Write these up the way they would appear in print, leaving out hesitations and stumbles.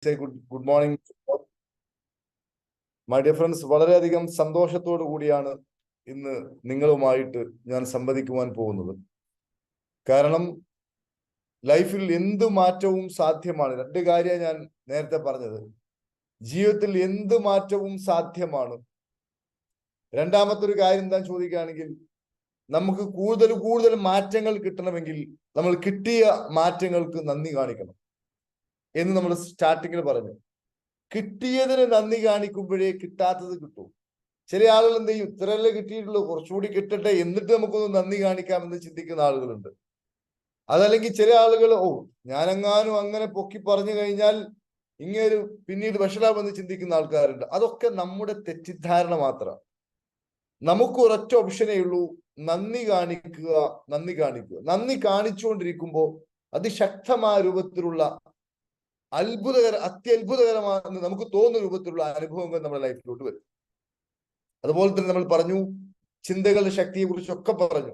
Good morning my dear friends. വളരെയധികം സന്തോഷത്തോടു കൂടിയാണ് ഇന്ന് നിങ്ങളുമായിട്ട് ഞാൻ സംവദിക്കുവാൻ പോകുന്നത്. കാരണം ലൈഫിൽ എന്ത് മാറ്റവും സാധ്യമാണ്. രണ്ട് കാര്യം ഞാൻ നേരത്തെ പറഞ്ഞത്. ജീവിതത്തിൽ എന്ത് മാറ്റവും സാധ്യമാണ്. രണ്ടാമത്തെ ഒരു കാര്യം എന്താ ചോദിക്കുകയാണെങ്കിൽ, നമുക്ക് കൂടുതൽ മാറ്റങ്ങൾ കിട്ടണമെങ്കിൽ നമ്മൾ കിട്ടിയ മാറ്റങ്ങൾക്ക് നന്ദി കാണിക്കണം എന്ന് നമ്മൾ സ്റ്റാർട്ടിങ്ങിൽ പറഞ്ഞു. കിട്ടിയതിന് നന്ദി കാണിക്കുമ്പോഴേ കിട്ടാത്തത് കിട്ടും. ചില ആളുകൾ എന്ത് ചെയ്യും, ഇത്രയല്ലേ കിട്ടിയിട്ടുള്ളൂ, കുറച്ചുകൂടി കിട്ടട്ടെ എന്നിട്ട് നമുക്കൊന്ന് നന്ദി കാണിക്കാമെന്ന് ചിന്തിക്കുന്ന ആളുകളുണ്ട്. അതല്ലെങ്കിൽ ചില ആളുകൾ ഞാനെങ്ങാനും അങ്ങനെ പൊക്കി പറഞ്ഞു കഴിഞ്ഞാൽ ഇങ്ങനെ പിന്നീട് വഷളാമെന്ന് ചിന്തിക്കുന്ന ആൾക്കാരുണ്ട്. അതൊക്കെ നമ്മുടെ തെറ്റിദ്ധാരണ മാത്രം. നമുക്ക് ഒരൊറ്റ ഓപ്ഷനേ ഉള്ളൂ, നന്ദി കാണിക്കുക. നന്ദി കാണിച്ചുകൊണ്ടിരിക്കുമ്പോൾ അതിശക്തമായ രൂപത്തിലുള്ള അത്യത്ഭുതകരമാണെന്ന് നമുക്ക് തോന്നുന്ന രൂപത്തിലുള്ള അനുഭവങ്ങൾ നമ്മുടെ ലൈഫിലോട്ട് വരും. അതുപോലെ തന്നെ നമ്മൾ പറഞ്ഞു, ചിന്തകളുടെ ശക്തിയെ കുറിച്ചൊക്കെ പറഞ്ഞു.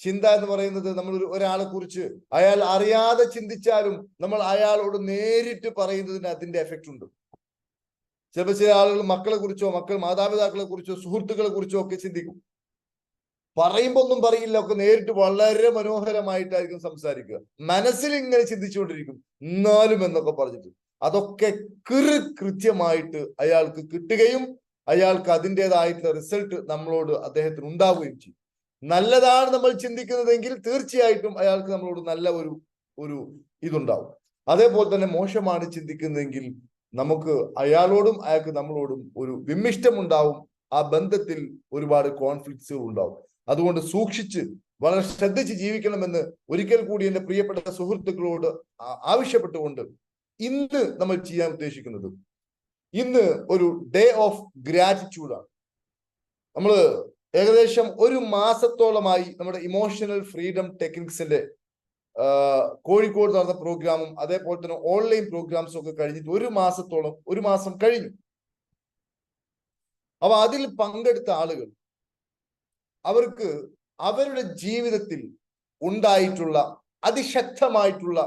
ചിന്ത എന്ന് പറയുന്നത്, നമ്മൾ ഒരാളെ കുറിച്ച് അയാൾ അറിയാതെ ചിന്തിച്ചാലും നമ്മൾ അയാളോട് നേരിട്ട് പറയുന്നതിന് അതിന്റെ എഫക്റ്റ് ഉണ്ട്. ചിലപ്പോൾ ചില ആളുകൾ മക്കളെ കുറിച്ചോ മാതാപിതാക്കളെ കുറിച്ചോ സുഹൃത്തുക്കളെ കുറിച്ചോ ഒക്കെ ചിന്തിക്കും. പറയുമ്പോ ഒന്നും പറയില്ല, ഒക്കെ നേരിട്ട് വളരെ മനോഹരമായിട്ടായിരിക്കും സംസാരിക്കുക. മനസ്സിൽ ഇങ്ങനെ ചിന്തിച്ചുകൊണ്ടിരിക്കും എന്നാലും എന്നൊക്കെ പറഞ്ഞിട്ട് അതൊക്കെ കൃത്യമായിട്ട് അയാൾക്ക് കിട്ടുകയും അയാൾക്ക് അതിൻ്റെതായിട്ടുള്ള റിസൾട്ട് അദ്ദേഹത്തിന് ഉണ്ടാവുകയും ചെയ്യും. നല്ലതാണ് നമ്മൾ ചിന്തിക്കുന്നതെങ്കിൽ തീർച്ചയായിട്ടും അയാൾക്ക് നമ്മളോട് നല്ല ഒരു ഇതുണ്ടാവും. അതേപോലെ തന്നെ മോശമാണ് ചിന്തിക്കുന്നതെങ്കിൽ അയാൾക്ക് നമ്മളോടും ഒരു വിമ്മിഷ്ടം ഉണ്ടാവും. ആ ബന്ധത്തിൽ ഒരുപാട് കോൺഫ്ലിക്ട്സുകൾ ഉണ്ടാവും. അതുകൊണ്ട് സൂക്ഷിച്ച് വളരെ ശ്രദ്ധിച്ച് ജീവിക്കണമെന്ന് ഒരിക്കൽ കൂടി എൻ്റെ പ്രിയപ്പെട്ട സുഹൃത്തുക്കളോട് ആവശ്യപ്പെട്ടുകൊണ്ട് ഇന്ന് നമ്മൾ ചെയ്യാൻ ഉദ്ദേശിക്കുന്നത്, ഇന്ന് ഒരു ഡേ ഓഫ് ഗ്രാറ്റിറ്റ്യൂഡാണ്. നമ്മൾ ഏകദേശം ഒരു മാസത്തോളമായി നമ്മുടെ ഇമോഷണൽ ഫ്രീഡം ടെക്നിക്സിന്റെ കോഴിക്കോട് നടന്ന പ്രോഗ്രാമും അതേപോലെ തന്നെ ഓൺലൈൻ പ്രോഗ്രാംസും ഒക്കെ കഴിഞ്ഞിട്ട് ഒരു മാസം കഴിഞ്ഞു. അപ്പൊ അതിൽ പങ്കെടുത്ത ആളുകൾ അവർക്ക് അവരുടെ ജീവിതത്തിൽ ഉണ്ടായിട്ടുള്ള അതിശക്തമായിട്ടുള്ള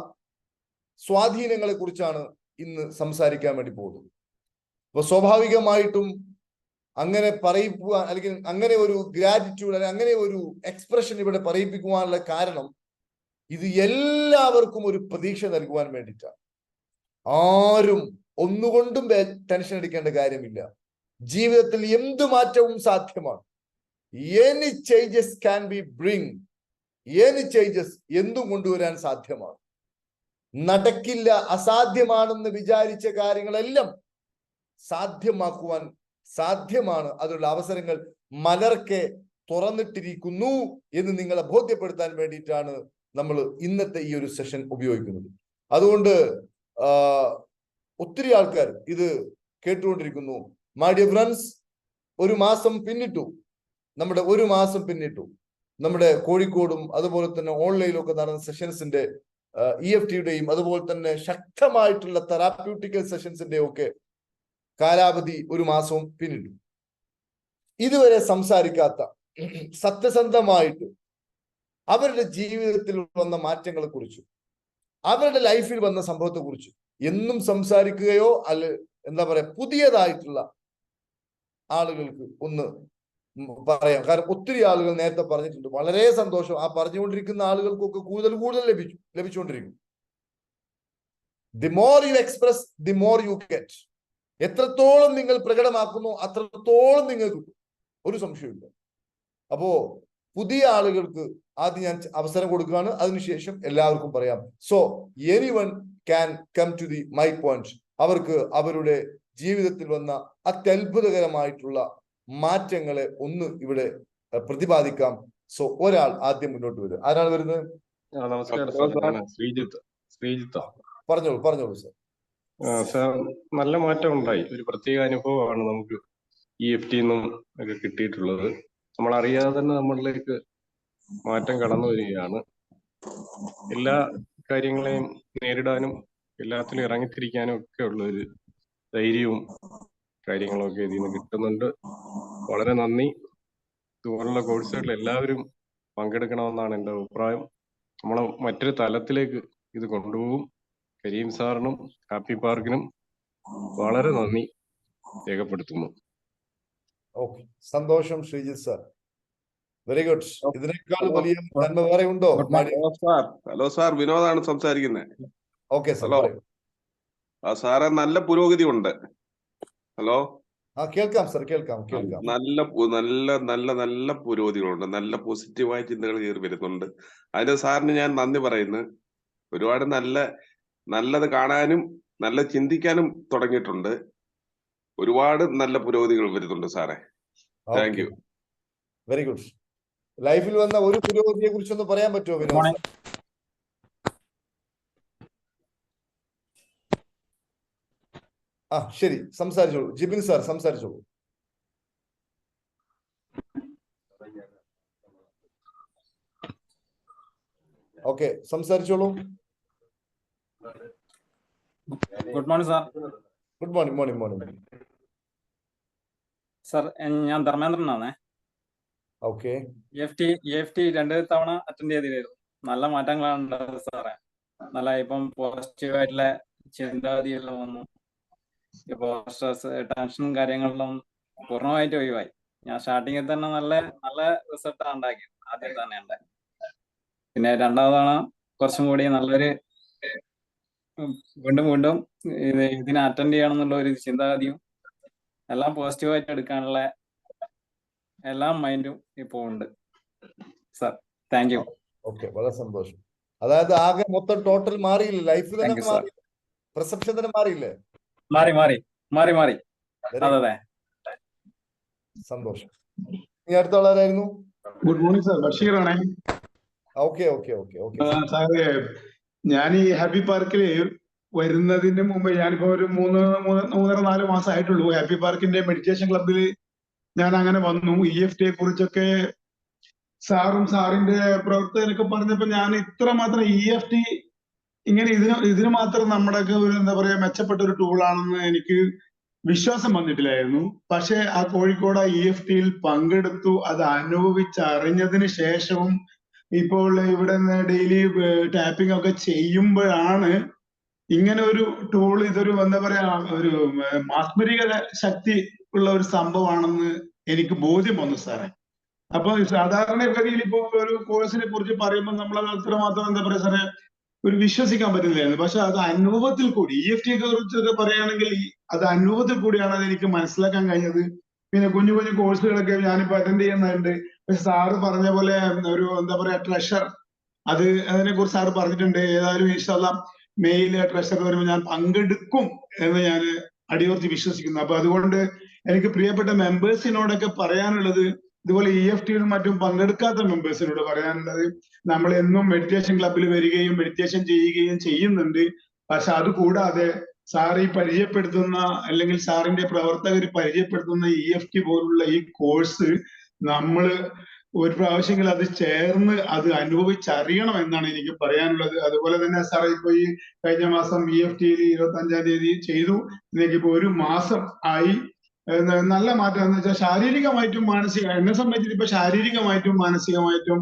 സ്വാധീനങ്ങളെ കുറിച്ചാണ് ഇന്ന് സംസാരിക്കാൻ വേണ്ടി പോകുന്നത്. അപ്പൊ സ്വാഭാവികമായിട്ടും അങ്ങനെ പറയിക്കുവാൻ, അല്ലെങ്കിൽ അങ്ങനെ ഒരു ഗ്രാറ്റിറ്റ്യൂഡ്, അല്ലെങ്കിൽ അങ്ങനെ ഒരു എക്സ്പ്രഷൻ ഇവിടെ പറയിപ്പിക്കുവാനുള്ള കാരണം ഇത് എല്ലാവർക്കും ഒരു പ്രതീക്ഷ നൽകുവാൻ വേണ്ടിയിട്ടാണ്. ആരും ഒന്നുകൊണ്ടും ടെൻഷൻ അടിക്കേണ്ട കാര്യമില്ല. ജീവിതത്തിൽ എന്ത് മാറ്റവും സാധ്യമാണ്. Any changes can be bring. Any changes എന്തും കൊണ്ടുവരാൻ സാധ്യമാണ്. നടക്കില്ല, അസാധ്യമാണെന്ന് വിചാരിച്ച കാര്യങ്ങളെല്ലാം സാധ്യമാക്കുവാൻ സാധ്യമാണ്. അതിനുള്ള അവസരങ്ങൾ മലർക്കെ തുറന്നിട്ടിരിക്കുന്നു എന്ന് നിങ്ങളെ ബോധ്യപ്പെടുത്താൻ വേണ്ടിയിട്ടാണ് നമ്മൾ ഇന്നത്തെ ഈ ഒരു സെഷൻ ഉപയോഗിക്കുന്നത്. അതുകൊണ്ട് ഒത്തിരി ആൾക്കാർ ഇത് കേട്ടുകൊണ്ടിരിക്കുന്നു. മൈ ഡിയർ ഫ്രണ്ട്സ്, ഒരു മാസം പിന്നിട്ടു. നമ്മുടെ കോഴിക്കോടും അതുപോലെ തന്നെ ഓൺലൈനിലും ഒക്കെ നടന്ന സെഷൻസിന്റെ EFTയുടെയും അതുപോലെ തന്നെ ശക്തമായിട്ടുള്ള തെറാപ്യൂട്ടിക്കൽ സെഷൻസിന്റെ ഒക്കെ കാലാവധി ഒരു മാസവും പിന്നിട്ടു. ഇതുവരെ സംസാരിക്കാത്ത, സത്യസന്ധമായിട്ട് അവരുടെ ജീവിതത്തിൽ വന്ന മാറ്റങ്ങളെ കുറിച്ചും അവരുടെ ലൈഫിൽ വന്ന സംഭവത്തെ കുറിച്ചും എന്നും സംസാരിക്കുകയോ പുതിയതായിട്ടുള്ള ആളുകൾക്ക് ഒന്ന് പറയാം. കാരണം ഒത്തിരി ആളുകൾ നേരത്തെ പറഞ്ഞിട്ടുണ്ട്. വളരെ സന്തോഷം. ആ പറഞ്ഞുകൊണ്ടിരിക്കുന്ന ആളുകൾക്കൊക്കെ കൂടുതൽ ലഭിച്ചുകൊണ്ടിരിക്കും. The more you express, the more you get. എത്രത്തോളം നിങ്ങൾ പ്രകടമാക്കുന്നു അത്രത്തോളം നിങ്ങൾ കിട്ടും, ഒരു സംശയമില്ല. അപ്പോ പുതിയ ആളുകൾക്ക് ആദ്യം ഞാൻ അവസരം കൊടുക്കുകയാണ്, അതിനുശേഷം എല്ലാവർക്കും പറയാം. So anyone can come to the my point. അവർക്ക് അവരുടെ ജീവിതത്തിൽ വന്ന അത്യത്ഭുതകരമായിട്ടുള്ള മാറ്റങ്ങളെ ഒന്ന് ഇവിടെ പ്രതിപാദിക്കാം. സോ ഒരാൾ ആദ്യം മുന്നോട്ട് വരും. ആരാണ് വരുന്നത്? നമസ്കാരം, ശ്രീജിത്ത്. പറഞ്ഞോളൂ സാർ. നല്ല മാറ്റം ഉണ്ടായി. ഒരു പ്രത്യേക അനുഭവമാണ് നമുക്ക് EFT നിന്നും ഒക്കെ കിട്ടിയിട്ടുള്ളത്. നമ്മൾ അറിയാതെ തന്നെ നമ്മളിലേക്ക് മാറ്റം കടന്നു വരികയാണ്. എല്ലാ കാര്യങ്ങളെയും നേരിടാനും എല്ലാത്തിലും ഇറങ്ങിത്തിരിക്കാനും ഒക്കെ ഉള്ള ഒരു ധൈര്യവും കാര്യങ്ങളൊക്കെ ഇതിൽ നിന്ന് കിട്ടുന്നുണ്ട്. വളരെ നന്ദി. ഇതുപോലുള്ള കോഴ്സുകളിൽ എല്ലാവരും പങ്കെടുക്കണമെന്നാണ് എൻ്റെ അഭിപ്രായം. നമ്മളെ മറ്റൊരു തലത്തിലേക്ക് ഇത് കൊണ്ടുപോകും. കരീം സാറിനും ഹാപ്പി പാർക്കിനും വളരെ നന്ദി രേഖപ്പെടുത്തുന്നു. ഓക്കെ, സന്തോഷം ശ്രീജിത്ത് സാർ. Very good. ഇതിനേക്കാൾ ഹലോ വലിയ നന്മ വേറെ ഉണ്ടോ? ഹലോ സാർ, വിനോദാണ് സംസാരിക്കുന്നത്. Okay sir, hello. പറയൂ. സാറേ, നല്ല പുരോഗതി ഉണ്ട്. ഹലോ. കേൾക്കാം സാർ, കേൾക്കാം. നല്ല നല്ല നല്ല പുരോഗതികളുണ്ട്. നല്ല പോസിറ്റീവായ ചിന്തകൾ കയറി വരുന്നുണ്ട്. അതിന് സാറിന് ഞാൻ നന്ദി പറയുന്നു. ഒരുപാട് നല്ലത് കാണാനും നല്ല ചിന്തിക്കാനും തുടങ്ങിയിട്ടുണ്ട്. ഒരുപാട് നല്ല പുരോഗതികൾ വരുന്നുണ്ട് സാറേ. Thank you. Very good. ലൈഫിൽ വന്ന ഒരു പുരോഗതിയെ കുറിച്ചൊന്ന് പറയാൻ പറ്റുമോ വിനോദ് സാർ? ശരി, സംസാരിച്ചോളൂ. ജിബിൻ സാർ സംസാരിച്ചോളൂ. ഓക്കെ, സംസാരിച്ചോളൂ. Good morning sir. Good morning. Sir, ഞാൻ ധർമ്മേന്ദ്രനാണേ. ഓക്കെ. EFT 2 തവണ അറ്റൻഡ് ചെയ്തിരുന്നു. നല്ല മാറ്റങ്ങളാണ് സാറേ. നല്ല ഇപ്പം പോസിറ്റീവായിട്ടുള്ള ചിന്താഗതിയെല്ലാം വന്നു. ഇപ്പോ സ്ട്രെസ്, ടെൻഷനും കാര്യങ്ങളിലും പൂർണ്ണമായിട്ട് ഒഴിവായി. ഞാൻ സ്റ്റാർട്ടിങ്ങിൽ തന്നെ നല്ല റിസൾട്ടാണ് ഉണ്ടാക്കിയത്. ആദ്യം തന്നെ ഉണ്ടായി. പിന്നെ രണ്ടാമതാണ് കുറച്ചും കൂടി നല്ലൊരു വീണ്ടും ഇതിനെ അറ്റൻഡ് ചെയ്യണം എന്നുള്ള ഒരു ചിന്താഗതിയും എല്ലാം പോസിറ്റീവായിട്ട് എടുക്കാനുള്ള എല്ലാ മൈൻഡും ഇപ്പോൾ ഉണ്ട് സാർ. Thank you. ഓക്കെ, വളരെ സന്തോഷം. അതായത് ആകെ മൊത്തം ടോട്ടൽ മാറിയില്ലേ? ലൈഫ് തന്നെ മാറി, പെർസെപ്ഷൻ തന്നെ മാറിയില്ലേ? മാറി. അതെ. സന്തോഷം. ഇനി അടുത്ത ആളാരായിരുന്നു? ഗുഡ് മോർണിംഗ് സാർ, ബഷീറാണേ. ഓക്കെ. സാറേ, ഞാൻ ഈ ഹാപ്പി പാർക്കിൽ വരുന്നതിന് മുമ്പ് ഞാനിപ്പോ ഒരു 3.5-4 മാസം ആയിട്ടുള്ളൂ. ഹാപ്പി പാർക്കിന്റെ മെഡിറ്റേഷൻ ക്ലബിൽ ഞാൻ അങ്ങനെ വന്നു. EFT കുറിച്ചൊക്കെ സാറും സാറിന്റെ പ്രവർത്തകരൊക്കെ പറഞ്ഞപ്പോ ഞാൻ ഇത്രമാത്രം EFT ഇങ്ങനെ ഇതിന് മാത്രം നമ്മുടെ ഒരു എന്താ പറയാ മെച്ചപ്പെട്ട ഒരു ടൂളാണെന്ന് എനിക്ക് വിശ്വാസം വന്നിട്ടില്ലായിരുന്നു. പക്ഷെ ആ കോഴിക്കോട് EFTയിൽ പങ്കെടുത്തു, അത് അനുഭവിച്ചറിഞ്ഞതിന് ശേഷവും ഇപ്പോൾ ഇവിടെ നിന്ന് ഡെയിലി ടാപ്പിംഗ് ഒക്കെ ചെയ്യുമ്പോഴാണ് ഇങ്ങനെ ഒരു ടൂൾ, ഇതൊരു എന്താ പറയാ ഒരു മാസ്മരിക ശക്തി ഉള്ള ഒരു സംഭവമാണെന്ന് എനിക്ക് ബോധ്യം വന്നു സാറേ. അപ്പൊ സാധാരണഗതിയിൽ ഇപ്പൊ ഒരു കോഴ്സിനെ കുറിച്ച് പറയുമ്പോൾ നമ്മൾ അത്രമാത്രം എന്താ പറയാ സാറേ ഒരു വിശ്വസിക്കാൻ പറ്റുന്നില്ലായിരുന്നു. പക്ഷെ അത് അനുഭവത്തിൽ കൂടി EFT കുറിച്ചൊക്കെ പറയുകയാണെങ്കിൽ അത് അനുഭവത്തിൽ കൂടിയാണ് അത് എനിക്ക് മനസ്സിലാക്കാൻ കഴിഞ്ഞത്. പിന്നെ കുഞ്ഞു കോഴ്സുകളൊക്കെ ഞാനിപ്പോ അറ്റൻഡ് ചെയ്യുന്നുണ്ട്. പക്ഷെ സാറ് പറഞ്ഞ പോലെ ഒരു എന്താ പറയാ ട്രഷർ, അതിനെ കുറിച്ച് സാറ് പറഞ്ഞിട്ടുണ്ട്. ഏതായാലും ഇൻഷാല്ലാ മെയില് ട്രഷർ വരുമ്പോൾ ഞാൻ പങ്കെടുക്കും എന്ന് ഞാൻ അടിയുറച്ച് വിശ്വസിക്കുന്നു. അപ്പൊ അതുകൊണ്ട് എനിക്ക് പ്രിയപ്പെട്ട മെമ്പേഴ്സിനോടൊക്കെ പറയാനുള്ളത്, ഇതുപോലെ EFTയിലും മറ്റും പങ്കെടുക്കാത്ത മെമ്പേഴ്സിനോട് പറയാനുള്ളത്, നമ്മൾ എന്നും മെഡിറ്റേഷൻ ക്ലബിൽ വരികയും മെഡിറ്റേഷൻ ചെയ്യുകയും ചെയ്യുന്നുണ്ട്. പക്ഷെ അത് കൂടാതെ സാർ ഈ പരിചയപ്പെടുത്തുന്ന അല്ലെങ്കിൽ സാറിന്റെ പ്രവർത്തകർ പരിചയപ്പെടുത്തുന്ന EFT പോലുള്ള ഈ കോഴ്സ് നമ്മൾ ഒരു പ്രാവശ്യമെങ്കിലും അത് ചേർന്ന് അത് അനുഭവിച്ചറിയണം എന്നാണ് എനിക്ക് പറയാനുള്ളത്. അതുപോലെ തന്നെ സാർ ഇപ്പൊ ഈ കഴിഞ്ഞ മാസം EFTയിൽ 25-ാം തീയതി ചെയ്തു. ഇതിലേക്കിപ്പോ 1 മാസം ആയി. നല്ല മാറ്റം എന്ന് വെച്ചാൽ ശാരീരികമായിട്ടും എന്നെ സംബന്ധിച്ചിട്ട് ഇപ്പൊ ശാരീരികമായിട്ടും മാനസികമായിട്ടും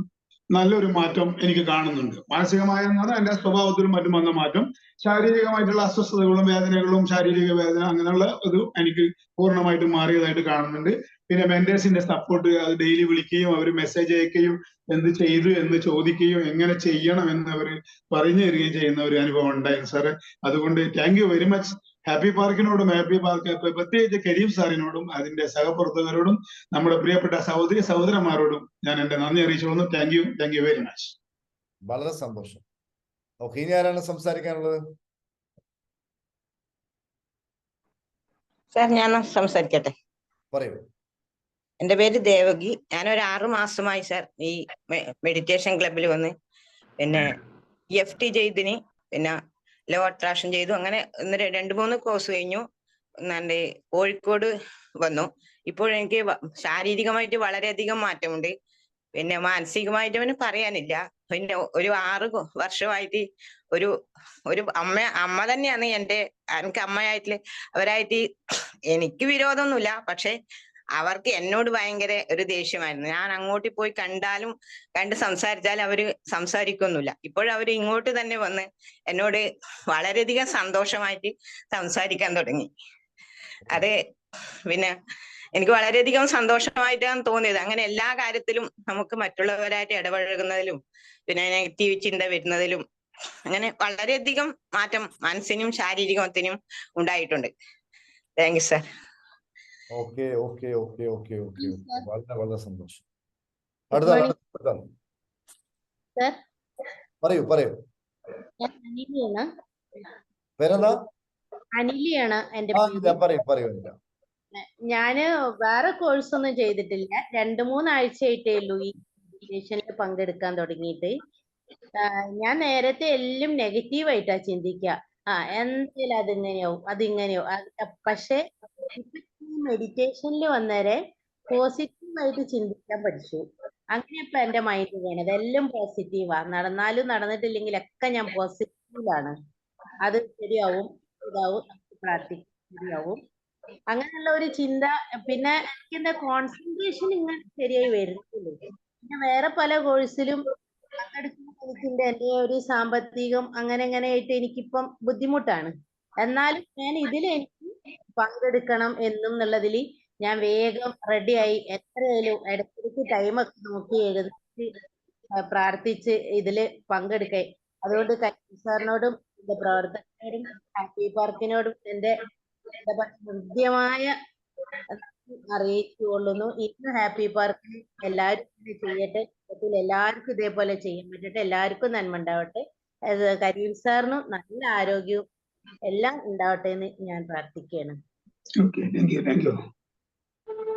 നല്ലൊരു മാറ്റം എനിക്ക് കാണുന്നുണ്ട്. മാനസികമായെന്ന് പറഞ്ഞാൽ എന്റെ സ്വഭാവത്തിലും മറ്റും വന്ന മാറ്റം, ശാരീരികമായിട്ടുള്ള അസ്വസ്ഥതകളും വേദനകളും ശാരീരിക വേദന അങ്ങനെയുള്ള ഇത് എനിക്ക് പൂർണ്ണമായിട്ടും മാറിയതായിട്ട് കാണുന്നുണ്ട്. പിന്നെ മെന്റേഴ്സിന്റെ സപ്പോർട്ട്, അത് ഡെയിലി വിളിക്കുകയും അവർ മെസ്സേജ് അയക്കുകയും എന്ത് ചെയ്തു എന്ന് ചോദിക്കുകയും എങ്ങനെ ചെയ്യണം എന്ന് അവർ പറഞ്ഞു തരികയും ചെയ്യുന്ന ഒരു അനുഭവം ഉണ്ടായിരുന്നു സാറ്. അതുകൊണ്ട് thank you very much. Happy പാർക്കിനോടും ഹാപ്പി പാർക്ക് പ്രത്യേകിച്ച് കരീം സാറിനോടും അതിന്റെ സഹപ്രവർത്തകരോടും നമ്മുടെ പ്രിയപ്പെട്ട സഹോദരന്മാരോടും ഞാൻ എന്റെ നന്ദി അറിയിച്ചോളുന്നു. Thank you very much. വളരെ സന്തോഷം. ഓക്കെ, ഇനി ആരാണ് സംസാരിക്കാനുള്ളത്? സാർ, ഞാൻ സംസാരിക്കട്ടെ. പറയൂ. എന്റെ പേര് ദേവകി. ഞാനൊരു 6 മാസമായി സാർ ഈ മെഡിറ്റേഷൻ ക്ലബിൽ വന്ന്. പിന്നെ EFT ചെയ്തിന്, പിന്നെ ലോ അട്രാക്ഷൻ ചെയ്തു. അങ്ങനെ 2-3 കോഴ്സ് കഴിഞ്ഞു. എന്നാണ്ട് കോഴിക്കോട് വന്നു. ഇപ്പോൾ എനിക്ക് ശാരീരികമായിട്ട് വളരെയധികം മാറ്റമുണ്ട്. പിന്നെ മാനസികമായിട്ട് അവന് പറയാനില്ല. പിന്നെ ഒരു 6 വർഷമായിട്ട് ഒരു അമ്മ തന്നെയാണ് എനിക്ക് അമ്മയായിട്ട് അവരായിട്ട് എനിക്ക് വിരോധമൊന്നുമില്ല. പക്ഷെ അവർക്ക് എന്നോട് ഭയങ്കര ഒരു ദേഷ്യമായിരുന്നു. ഞാൻ അങ്ങോട്ട് പോയി കണ്ട് സംസാരിച്ചാൽ അവര് സംസാരിക്കൊന്നുമില്ല. ഇപ്പോഴവര് ഇങ്ങോട്ട് തന്നെ വന്ന് എന്നോട് വളരെയധികം സന്തോഷമായിട്ട് സംസാരിക്കാൻ തുടങ്ങി. അത് പിന്നെ എനിക്ക് വളരെയധികം സന്തോഷമായിട്ടാണ് തോന്നിയത്. അങ്ങനെ എല്ലാ കാര്യത്തിലും നമുക്ക് മറ്റുള്ളവരായിട്ട് ഇടപഴകുന്നതിലും പിന്നെ നെഗറ്റീവ് ചിന്ത വരുന്നതിലും അങ്ങനെ വളരെയധികം മാറ്റം മനസ്സിനും ശാരീരികത്തിനും ഉണ്ടായിട്ടുണ്ട്. Thank you sir. Okay okay okay okay okay വളരെ വളരെ സന്തോഷം. Good morning, അടുത്ത sir. പറയൂ പറയൂ. ഞാൻ അനിലിയാണ്. പേരെന്താ? അനിലിയാണ് എന്റെ ആ പേര്. പറയൂ പറയൂ. ഞാന് വേറെ കോഴ്സ് ഒന്നും ചെയ്തിട്ടില്ല. 2-3 ആഴ്ചയായിട്ടേ ഉള്ളൂ ഈ മെഡിറ്റേഷനിൽ പങ്കെടുക്കാൻ തുടങ്ങിയിട്ട്. ഞാൻ നേരത്തെ എല്ലാം നെഗറ്റീവായിട്ടാ ചിന്തിക്കുക. എന്തായാലും അതിങ്ങനെയാവും. പക്ഷെ മെഡിറ്റേഷനിൽ വന്നേരെ പോസിറ്റീവായിട്ട് ചിന്തിക്കാൻ പഠിച്ചു. അങ്ങനെ ഇപ്പൊ എന്റെ മൈൻഡ് വേണത് എല്ലാം പോസിറ്റീവാ. നടന്നാലും നടന്നിട്ടില്ലെങ്കിലൊക്കെ ഞാൻ പോസിറ്റീവിലാണ്. അത് ശരിയാവും, ഇതാവും, പ്രാർത്ഥിക്കും ശരിയാവും. അങ്ങനെയുള്ള ഒരു ചിന്ത. പിന്നെ എനിക്ക് എന്റെ കോൺസെൻട്രേഷൻ ഇങ്ങനെ ശരിയായി വരുന്നുള്ളൂ. പിന്നെ വേറെ പല കോഴ്സിലും പങ്കെടുക്കുന്ന എന്റെ ഒരു സാമ്പത്തികം അങ്ങനെ ആയിട്ട് എനിക്കിപ്പം ബുദ്ധിമുട്ടാണ്. എന്നാലും ഞാൻ എനിക്ക് പങ്കെടുക്കണം എന്നുള്ളതിൽ ഞാൻ വേഗം റെഡിയായി. എത്രയായാലും ഇടയ്ക്കിടയ്ക്ക് ടൈമൊക്കെ നോക്കി എഴുതി പ്രാർത്ഥിച്ച് ഇതില് പങ്കെടുക്കേ. അതുകൊണ്ട് കരീം സാറിനോടും എന്റെ പ്രവർത്തകരോടും ഹാപ്പി പാർക്കിനോടും എന്റെ ഹൃദ്യമായ അറിയിച്ചുകൊള്ളുന്നു. ഇന്ന് ഹാപ്പി പാർക്ക് എല്ലാവരും ചെയ്യട്ടെ. എല്ലാവർക്കും ഇതേപോലെ ചെയ്യാൻ പറ്റട്ടെ. എല്ലാവർക്കും നന്മ ഉണ്ടാവട്ടെ. കരീം സാറിനും നല്ല ആരോഗ്യവും എല്ലാം ഉണ്ടാവട്ടെ എന്ന് ഞാൻ പ്രാർത്ഥിക്കുകയാണ്.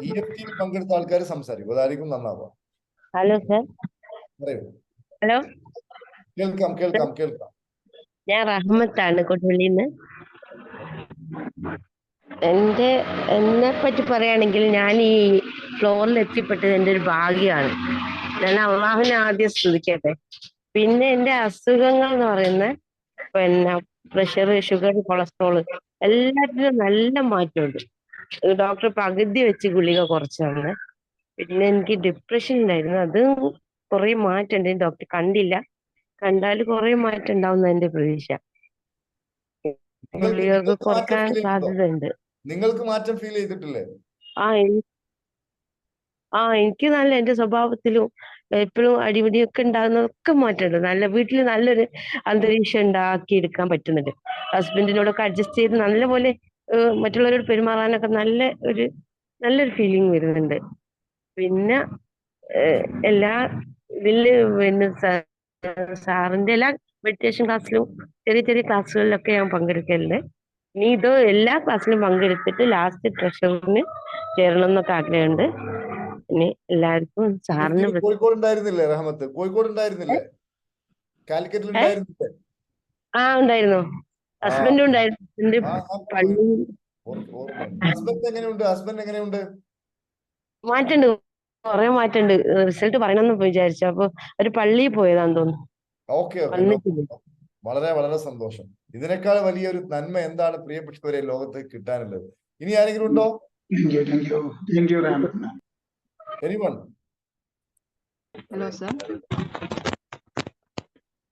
EFT പങ്കെടുത്ത ആൾക്കാർ സംസാരിക്കും, അതായിരിക്കും നന്നാവുക. Hello sir. പറയൂ. ഹലോ. കേൾക്കാം. ഞാൻ റഹ്മത്താണ് കൊടുവള്ളിന്ന്. എന്നെ പറ്റി പറയുകയാണെങ്കിൽ ഞാൻ ഈ ഫ്ലോറിൽ എത്തിപ്പെട്ടത് എൻ്റെ ഒരു ഭാഗ്യമാണ്. ഞാൻ അള്ളാഹുവിനെ ആദ്യം സ്തുതിക്കട്ടെ. പിന്നെ എൻ്റെ അസുഖങ്ങൾ എന്ന് പറയുന്നത് പിന്നെ പ്രഷർ, ഷുഗർ, കൊളസ്ട്രോള് എല്ലാത്തിനും നല്ല മാറ്റമുണ്ട്. ഡോക്ടർ പകുതി വെച്ച് ഗുളിക കുറച്ചാണ്. പിന്നെ എനിക്ക് ഡിപ്രഷൻ ഉണ്ടായിരുന്നു, അത് കുറെ മാറ്റമുണ്ട്. ഡോക്ടർ കണ്ടാൽ കുറെ മാറ്റം ഉണ്ടാവുന്ന എന്റെ പ്രതീക്ഷ. ഗുളികൾക്ക് കുറക്കാൻ സാധ്യതയുണ്ട്. നിങ്ങൾക്ക് മാറ്റം ഫീൽ ചെയ്തിട്ടില്ലേ? എനിക്ക് നല്ല എന്റെ സ്വഭാവത്തിലും എപ്പോഴും അടിപിടിയൊക്കെ ഉണ്ടാകുന്നതൊക്കെ മാറ്റമുണ്ട്. വീട്ടിൽ നല്ലൊരു അന്തരീക്ഷം ഉണ്ടാക്കിയെടുക്കാൻ പറ്റുന്നുണ്ട്. ഹസ്ബൻഡിനോടൊക്കെ അഡ്ജസ്റ്റ് ചെയ്ത് നല്ലപോലെ മറ്റുള്ളവരോട് പെരുമാറാനൊക്കെ നല്ലൊരു ഫീലിംഗ് വരുന്നുണ്ട്. പിന്നെ എല്ലാ പിന്നെ സാറിന്റെ എല്ലാ മെഡിറ്റേഷൻ ക്ലാസ്സിലും ചെറിയ ക്ലാസ്സുകളിലൊക്കെ ഞാൻ പങ്കെടുക്കലുണ്ട്. ഇനി എല്ലാ ക്ലാസ്സിലും പങ്കെടുത്തിട്ട് ലാസ്റ്റ് ട്രഷറിന് ചേരണം എന്നൊക്കെ ആഗ്രഹമുണ്ട്. ഇനി എല്ലാവർക്കും സാറിന് കോഴിക്കോട് ഉണ്ടായിരുന്നില്ലേ റഹ്മത്ത്? കോഴിക്കോട് ഉണ്ടായിരുന്നില്ലേ? കാലിക്കറ്റിൽ ഉണ്ടായിരുന്നില്ലേ? ഉണ്ടായിരുന്നു. ഹസ്ബൻഡും ഉണ്ടായിരുന്നു. ഹസ്ബൻഡ് എങ്ങനെയുണ്ട്? മാറ്റുണ്ട്, കുറെ മാറ്റുണ്ട്. റിസൾട്ട് പറയണമെന്ന് വിചാരിച്ചു. അപ്പൊ ഒരു പള്ളിയിൽ പോയതാന്ന് തോന്നുന്നു. ഓക്കെ. വളരെ വളരെ സന്തോഷം. ഇതിനേക്കാൾ വലിയൊരു നന്മ എന്താണ് പ്രിയപ്പെട്ടവരെ ലോകത്ത് കിട്ടാനുള്ളത്? ഇനി ആരെങ്കിലും ഉണ്ടോ? Anyone? Hello sir.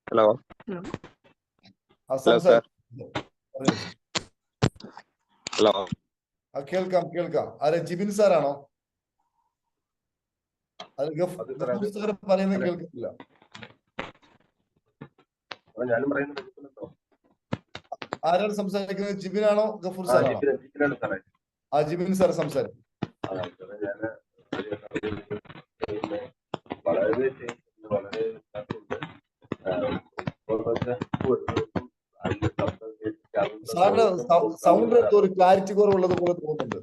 Hello. Hello. കേൾക്കാം. ആരെ? ജിബിൻ സാറാണോ? അത് ഗഫൂർ സാർ പറയുന്നത് കേൾക്കുന്നില്ല. ആരാണ് സംസാരിക്കുന്നത്? ജിബിനാണോ ഗഫൂർ സാറാണോ? ജിബിൻ സാർ സംസാരിക്കും. സാറിന്റെ സൗണ്ട് ഒരു ക്ലാരിറ്റി കുറവുള്ളത് പോലെ തോന്നുന്നുണ്ട്.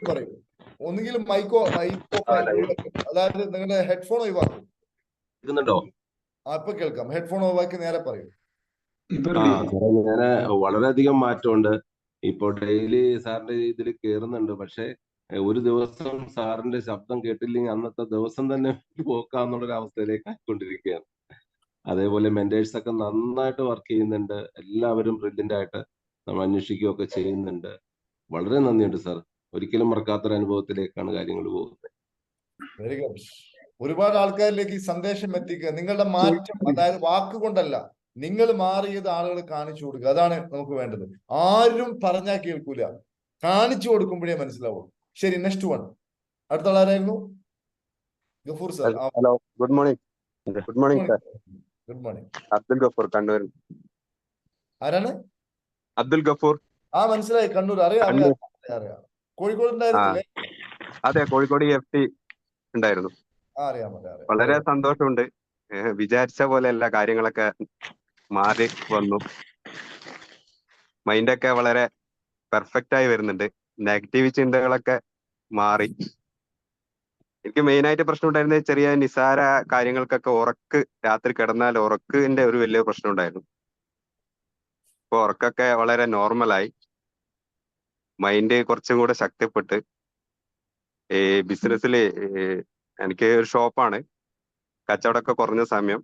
പറയൂ. ഒന്നുകിൽ മൈക്കോ അതായത് നിങ്ങളുടെ ഹെഡ്ഫോൺ ഒഴിവാക്കും. ഇപ്പൊ കേൾക്കാം. ഹെഡ്ഫോൺ ഒഴിവാക്കി നേരെ പറയൂ. ഞാന് വളരെയധികം മാറ്റമുണ്ട്. ഇപ്പൊ ഡെയിലി സാറിന്റെ ഇതിൽ കേറുന്നുണ്ട്. പക്ഷെ ഒരു ദിവസം സാറിന്റെ ശബ്ദം കേട്ടില്ലെങ്കിൽ അന്നത്തെ ദിവസം തന്നെ പോക്കാന്നുള്ളൊരു അവസ്ഥയിലേക്ക് ആയിക്കൊണ്ടിരിക്കുകയാണ്. അതേപോലെ മെന്റേഴ്സ് ഒക്കെ നന്നായിട്ട് വർക്ക് ചെയ്യുന്നുണ്ട്. എല്ലാവരും ബ്രില്യന്റ് ആയിട്ട് നമ്മൾ അന്വേഷിക്കുകയൊക്കെ ചെയ്യുന്നുണ്ട്. വളരെ നന്ദിയുണ്ട് സാർ. ഒരിക്കലും മറക്കാത്തൊരു അനുഭവത്തിലേക്കാണ് കാര്യങ്ങൾ പോകുന്നത്. Very good. ഒരുപാട് ആൾക്കാരിലേക്ക് ഈ സന്ദേശം എത്തിക്കുക. നിങ്ങളുടെ മാറ്റം, അതായത് വാക്കുകൊണ്ടല്ല, നിങ്ങൾ മാറിയത് ആളുകൾ കാണിച്ചു കൊടുക്കുക. അതാണ് നമുക്ക് വേണ്ടത്. ആരും പറഞ്ഞാൽ കേൾക്കൂല, കാണിച്ചു കൊടുക്കുമ്പോഴേ മനസ്സിലാവും. ശരി, നെക്സ്റ്റ് വൺ. അടുത്ത ആളാരായിരുന്നു? Gafoor sir. Hello, good morning. Good morning sir. Good morning. Abdul Gafoor, Kannur. ആരാണ്? അബ്ദുൽ ഗഫൂർ. മനസ്സിലായി, കണ്ണൂർ. അറിയാം. കോഴിക്കോട് ഉണ്ടായിരുന്നില്ലേ? അതെ, കോഴിക്കോട് EFT ഉണ്ടായിരുന്നു. അറിയാം. വളരെ സന്തോഷമുണ്ട്. വിചാരിച്ച പോലെ എല്ലാ കാര്യങ്ങളൊക്കെ മാറി വന്നു. മൈൻഡൊക്കെ വളരെ പെർഫെക്റ്റ് ആയി വരുന്നുണ്ട്. നെഗറ്റീവ് ചിന്തകളൊക്കെ മാറി. എനിക്ക് മെയിൻ ആയിട്ട് പ്രശ്നം ഉണ്ടായിരുന്നത് ചെറിയ നിസാര കാര്യങ്ങൾക്കൊക്കെ രാത്രി കിടന്നാൽ ഉറക്കിന്റെ ഒരു വലിയ പ്രശ്നം ഉണ്ടായിരുന്നു. ഇപ്പൊ ഉറക്കൊക്കെ വളരെ നോർമലായി. മൈൻഡ് കുറച്ചും കൂടെ ശക്തിപ്പെട്ട്. ഈ ബിസിനസ്സില് എനിക്ക് ഒരു ഷോപ്പാണ്. കച്ചവടമൊക്കെ കുറഞ്ഞ സമയം.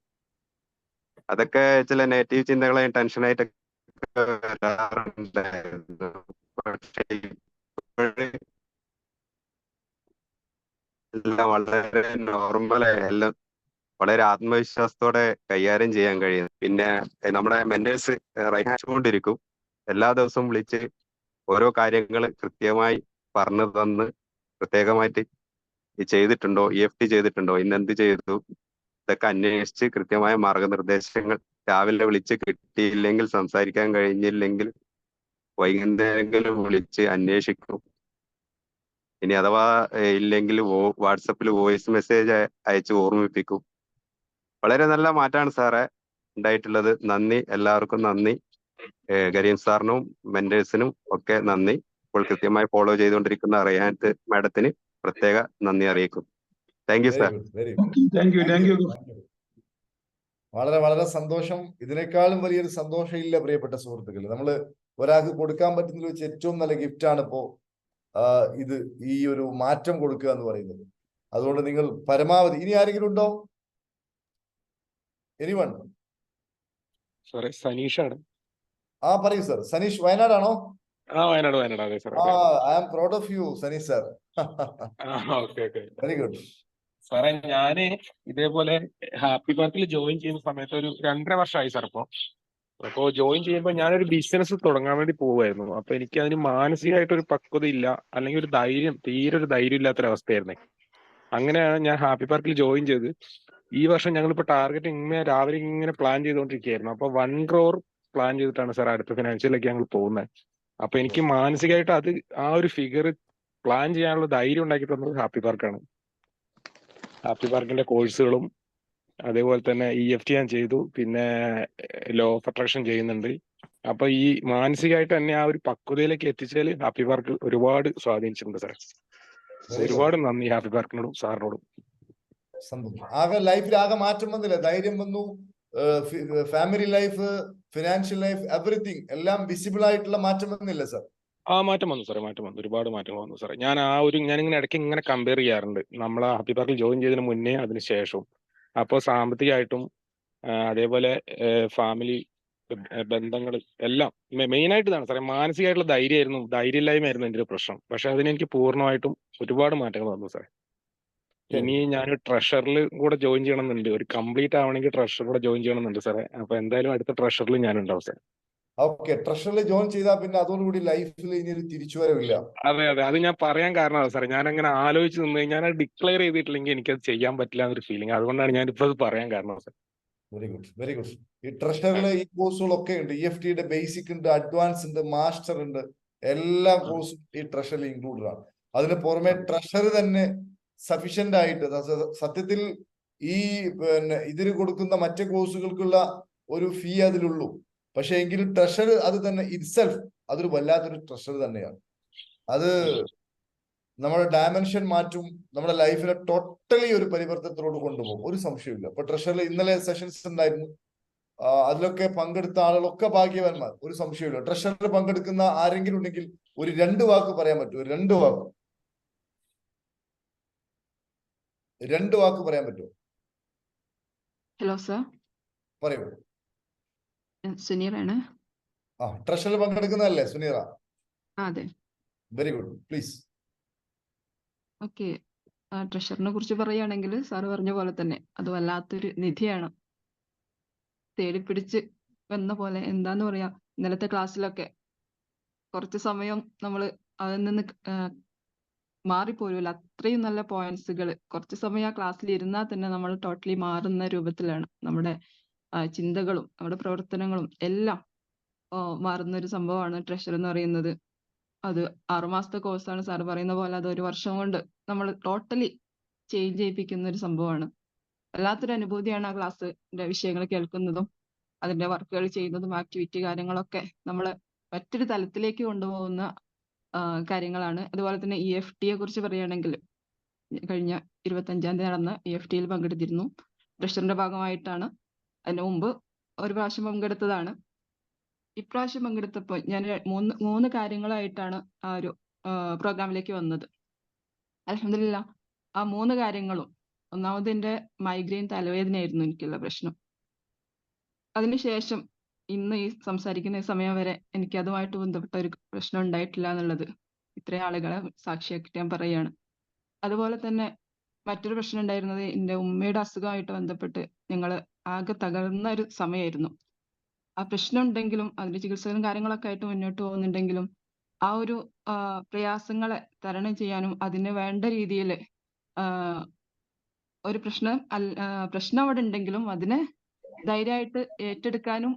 അതൊക്കെ ചില നെഗറ്റീവ് ചിന്തകളായും ടെൻഷനായിട്ടൊക്കെ വരാറുണ്ടായിരുന്നു. പക്ഷേ എല്ലാം വളരെ നോർമലായി, എല്ലാം വളരെ ആത്മവിശ്വാസത്തോടെ കൈകാര്യം ചെയ്യാൻ കഴിയും. പിന്നെ നമ്മുടെ മെന്റേഴ്സ് കൊണ്ടിരിക്കും. എല്ലാ ദിവസവും വിളിച്ച് ഓരോ കാര്യങ്ങൾ കൃത്യമായി പറഞ്ഞു തന്ന് പ്രത്യേകമായിട്ട് ചെയ്തിട്ടുണ്ടോ, EFT ചെയ്തിട്ടുണ്ടോ, ഇന്നെന്ത് ചെയ്തു, ഇതൊക്കെ അന്വേഷിച്ച് കൃത്യമായ മാർഗനിർദ്ദേശങ്ങൾ രാവിലെ വിളിച്ച് കിട്ടിയില്ലെങ്കിൽ, സംസാരിക്കാൻ കഴിഞ്ഞില്ലെങ്കിൽ വൈകുന്നേരമെങ്കിലും വിളിച്ച് അന്വേഷിക്കും. ഇനി അഥവാ ഇല്ലെങ്കിൽ വാട്സപ്പിൽ വോയിസ് മെസ്സേജ് അയച്ച് ഓർമ്മിപ്പിക്കും. വളരെ നല്ല മാറ്റമാണ് സാറേ ഉണ്ടായിട്ടുള്ളത്. നന്ദി, എല്ലാവർക്കും നന്ദി. കരീം സാറിനും മെന്റേഴ്സിനും ഒക്കെ നന്ദി. ഇപ്പോൾ കൃത്യമായി ഫോളോ ചെയ്തുകൊണ്ടിരിക്കുന്ന റയാൻത്ത് മാഡത്തിന് പ്രത്യേക നന്ദി അറിയിക്കും. Thank you sir. Thank you. വളരെ വളരെ സന്തോഷം. ഇതിനേക്കാളും വലിയൊരു സന്തോഷം ഇല്ല പ്രിയപ്പെട്ട സുഹൃത്തുക്കൾ. നമ്മൾ ഒരാൾക്ക് കൊടുക്കാൻ പറ്റുന്നതിൽ വെച്ച് ഏറ്റവും നല്ല ഗിഫ്റ്റാണ് ഇപ്പോ ഇത്, ഈ ഒരു മാറ്റം കൊടുക്കുക എന്ന് പറയുന്നത്. അതുകൊണ്ട് നിങ്ങൾ പരമാവധി, ഇനി ആരെങ്കിലും ഉണ്ടോ? എനിവൺ? സാറേ, സനീഷാണ്. പറയൂ സർ. സനീഷ്, വയനാടാണോ? വയനാട്. അതെ sir. I am proud of you Sanish sir. Very good സാറേ. ഞാന് ഇതേപോലെ ഹാപ്പി പാർക്കിൽ ജോയിൻ ചെയ്യുന്ന സമയത്ത് ഒരു 2.5 വർഷമായി സാർ. അപ്പോ ജോയിൻ ചെയ്യുമ്പോൾ ഞാനൊരു ബിസിനസ് തുടങ്ങാൻ വേണ്ടി പോവുമായിരുന്നു. അപ്പൊ എനിക്ക് അതിന് മാനസികമായിട്ടൊരു പക്വത ഇല്ല, അല്ലെങ്കിൽ ഒരു ധൈര്യം, തീരെ ഒരു ധൈര്യം ഇല്ലാത്തൊരവസ്ഥയായിരുന്നേ. അങ്ങനെയാണ് ഞാൻ ഹാപ്പി പാർക്കിൽ ജോയിൻ ചെയ്ത്. ഈ വർഷം ഞങ്ങളിപ്പോ ടാർഗറ്റ് രാവിലെ ഇങ്ങനെ പ്ലാൻ ചെയ്തുകൊണ്ടിരിക്കുകയായിരുന്നു. അപ്പൊ 1 crore പ്ലാൻ ചെയ്തിട്ടാണ് സാർ അടുത്ത ഫിനാൻഷ്യലിലേക്ക് ഞങ്ങൾ പോകുന്നത്. അപ്പൊ എനിക്ക് മാനസികമായിട്ട് ആ ഒരു ഫിഗർ പ്ലാൻ ചെയ്യാനുള്ള ധൈര്യം ഉണ്ടാക്കി തന്നത് ഹാപ്പി പാർക്കാണ്. ഹാപ്പി പാർക്കിന്റെ കോഴ്സുകളും അതേപോലെ തന്നെ EFT ഞാൻ ചെയ്തു. പിന്നെ ലോ ഓഫ് അട്രാക്ഷൻ ചെയ്യുന്നുണ്ട്. അപ്പൊ ഈ മാനസികമായിട്ട് തന്നെ ആ ഒരു പക്വതയിലേക്ക് എത്തിച്ചാൽ ഹാപ്പി പാർക്ക് ഒരുപാട് സ്വാധീനിച്ചിട്ടുണ്ട് സാർ. ഒരുപാട് നന്ദി ഹാപ്പി പാർക്കിനോടും സാറിനോടും. ആകെ ലൈഫിൽ ആകെ മാറ്റം വന്നില്ല, ധൈര്യം വന്നു. Family life, financial life, everything എല്ലാം വിസിബിൾ ആയിട്ടുള്ള മാറ്റം വന്നില്ല സാർ? മാറ്റം വന്നു സാറേ, മാറ്റം വന്നു. ഒരുപാട് മാറ്റങ്ങൾ വന്നു സാറേ. ഞാനിങ്ങനെ ഇടയ്ക്ക് ഇങ്ങനെ കമ്പയർ ചെയ്യാറുണ്ട് നമ്മളെ ഹാപ്പി പാർക്കിൽ ജോയിൻ ചെയ്തതിന് മുന്നേ അതിന് ശേഷവും. അപ്പോൾ സാമ്പത്തികമായിട്ടും അതേപോലെ ഫാമിലി ബന്ധങ്ങൾ എല്ലാം മെയിനായിട്ട് ഇതാണ് സാറേ. മാനസികമായിട്ടുള്ള ധൈര്യമില്ലായ്മയായിരുന്നു എൻ്റെ ഒരു പ്രശ്നം. പക്ഷെ അതിനെനിക്ക് പൂർണ്ണമായിട്ടും ഒരുപാട് മാറ്റങ്ങൾ വന്നു സാറേ. ഇനി ഞാൻ ട്രഷറിൽ കൂടെ ജോയിൻ ചെയ്യണമെന്നുണ്ട്. ഒരു കംപ്ലീറ്റ് ആവണമെങ്കിൽ ട്രഷർ കൂടെ ജോയിൻ ചെയ്യണമെന്നുണ്ട് സാറേ. അപ്പൊ എന്തായാലും അടുത്ത ട്രഷറിൽ ഞാൻ ഉണ്ടാവും സാർ. ഓക്കെ, ട്രഷറിൽ ജോയിൻ ചെയ്താൽ പിന്നെ അതോടുകൂടി ലൈഫിൽ ഇനി ഒരു തിരിച്ചുവരവില്ല. അതെ, അത് ഞാൻ പറയാൻ കാരണമാണ് സാറേ. ഞാൻ അങ്ങനെ ആലോചിച്ച് നിന്ന് കഴിഞ്ഞാൽ ഡിക്ലെയർ ചെയ്തിട്ടില്ലെങ്കിൽ എനിക്കത് ചെയ്യാൻ പറ്റില്ല എന്നൊരു ഫീലിംഗ്. അതുകൊണ്ടാണ് ഞാൻ ഇപ്പൊ അത് പറയാൻ കാരണം സാർ. Very good. ഈ ട്രഷറിലെ ഈ കോഴ്സുകളൊക്കെ ഉണ്ട്. EFTയുടെ ബേസിക് ഉണ്ട്, അഡ്വാൻസ് ഉണ്ട്, മാസ്റ്റർ ഉണ്ട്. എല്ലാ കോഴ്സും ഈ ട്രഷറിൽ ഇൻക്ലൂഡഡ് ആണ്. അതിന് പുറമെ ട്രഷർ തന്നെ സഫീഷ്യന്റ് ആയിട്ട്, സത്യത്തിൽ ഈ ഇതിന് കൊടുക്കുന്ന മറ്റ് കോഴ്സുകൾക്കുള്ള ഒരു ഫീ അതിലുള്ളൂ. പക്ഷെ എങ്കിലും ട്രഷർ അത് തന്നെ ഇറ്റ്സെൽഫ് അതൊരു വല്ലാത്തൊരു ട്രഷർ തന്നെയാണ്. അത് നമ്മുടെ ഡയമെൻഷൻ മാറ്റും, നമ്മുടെ ലൈഫിനെ ടോട്ടലി ഒരു പരിവർത്തനത്തിലോട്ട് കൊണ്ടുപോകും, ഒരു സംശയമില്ല. ഇപ്പൊ ട്രഷറിൽ ഇന്നലെ സെഷൻസ് ഉണ്ടായിരുന്നു. അതിലൊക്കെ പങ്കെടുത്ത ആളുകളൊക്കെ ഭാഗ്യവാന്മാർ, ഒരു സംശയമില്ല. ട്രഷറിൽ പങ്കെടുക്കുന്ന ആരെങ്കിലും ഉണ്ടെങ്കിൽ ഒരു 2 വാക്ക് പറയാൻ പറ്റുമോ? 2 വാക്ക് പറയാൻ പറ്റുമോ? ഹലോ സർ, പറയൂ. സുനീറാണ്. ട്രഷറിൽ പങ്കെടുക്കുന്നതല്ലേ സുനീറ? അതെ. Very good, please. ഓക്കെ. ട്രഷറിനെ കുറിച്ച് പറയുകയാണെങ്കിൽ സാറ് പറഞ്ഞ പോലെ തന്നെ അത് വല്ലാത്തൊരു നിധിയാണ്. തേടിപ്പിടിച്ച് വന്ന പോലെ എന്താന്ന് പറയാ, ഇന്നലത്തെ ക്ലാസ്സിലൊക്കെ കുറച്ച് സമയം നമ്മൾ അതിൽ നിന്ന് മാറിപ്പോരൂല. അത്രയും നല്ല പോയിന്റ്സുകൾ കുറച്ച് സമയം ആ ക്ലാസ്സിൽ ഇരുന്നാൽ തന്നെ നമ്മൾ ടോട്ടലി മാറുന്ന രൂപത്തിലാണ് നമ്മുടെ ചിന്തകളും നമ്മുടെ പ്രവർത്തനങ്ങളും എല്ലാം മാറുന്ന ഒരു സംഭവമാണ് ട്രഷർ എന്ന് പറയുന്നത്. അത് 6 മാസത്തെ കോഴ്സാണ്. സാറ് പറയുന്ന പോലെ അത് 1 വർഷം കൊണ്ട് നമ്മൾ ടോട്ടലി ചേഞ്ച് ചെയ്യിപ്പിക്കുന്ന ഒരു സംഭവമാണ്. വല്ലാത്തൊരു അനുഭൂതിയാണ് ആ ക്ലാസ്സിന്റെ വിഷയങ്ങൾ കേൾക്കുന്നതും അതിന്റെ വർക്കുകൾ ചെയ്യുന്നതും ആക്ടിവിറ്റി കാര്യങ്ങളൊക്കെ നമ്മളെ മറ്റൊരു തലത്തിലേക്ക് കൊണ്ടുപോകുന്ന കാര്യങ്ങളാണ്. അതുപോലെ തന്നെ EFT യെ കുറിച്ച് പറയുകയാണെങ്കിൽ കഴിഞ്ഞ 25-ാം തീയതി നടന്ന EFT-യിൽ പങ്കെടുത്തിരുന്നു. ട്രഷറിന്റെ ഭാഗമായിട്ടാണ്. അതിന് മുമ്പ് ഒരു പ്രാവശ്യം പങ്കെടുത്തതാണ്. ഇപ്രാവശ്യം പങ്കെടുത്തപ്പോൾ ഞാൻ മൂന്ന് കാര്യങ്ങളായിട്ടാണ് ആ ഒരു പ്രോഗ്രാമിലേക്ക് വന്നത്. അൽഹംദുലില്ലാഹ് ആ 3 കാര്യങ്ങളും, ഒന്നാമത് എൻ്റെ മൈഗ്രെയിൻ തലവേദനയായിരുന്നു എനിക്കുള്ള പ്രശ്നം. അതിനുശേഷം ഇന്ന് ഈ സംസാരിക്കുന്ന ഈ സമയം വരെ എനിക്ക് അതുമായിട്ട് ബന്ധപ്പെട്ട ഒരു പ്രശ്നം ഉണ്ടായിട്ടില്ല എന്നുള്ളത് ഇത്രയും ആളുകളെ സാക്ഷിയാക്കിയിട്ട് ഞാൻ പറയുകയാണ്. അതുപോലെ തന്നെ മറ്റൊരു പ്രശ്നം ഉണ്ടായിരുന്നത് എൻ്റെ ഉമ്മയുടെ അസുഖമായിട്ട് ബന്ധപ്പെട്ട് ഞങ്ങൾ ആകെ തകർന്ന ഒരു സമയമായിരുന്നു. ആ പ്രശ്നം ഉണ്ടെങ്കിലും അതിന്റെ ചികിത്സകളും കാര്യങ്ങളൊക്കെ ആയിട്ട് മുന്നോട്ട് പോകുന്നുണ്ടെങ്കിലും ആ ഒരു പ്രയാസങ്ങളെ തരണം ചെയ്യാനും അതിന് വേണ്ട രീതിയിൽ ഒരു പ്രശ്നം അവിടെ ഉണ്ടെങ്കിലും അതിനെ ധൈര്യമായിട്ട് ഏറ്റെടുക്കാനും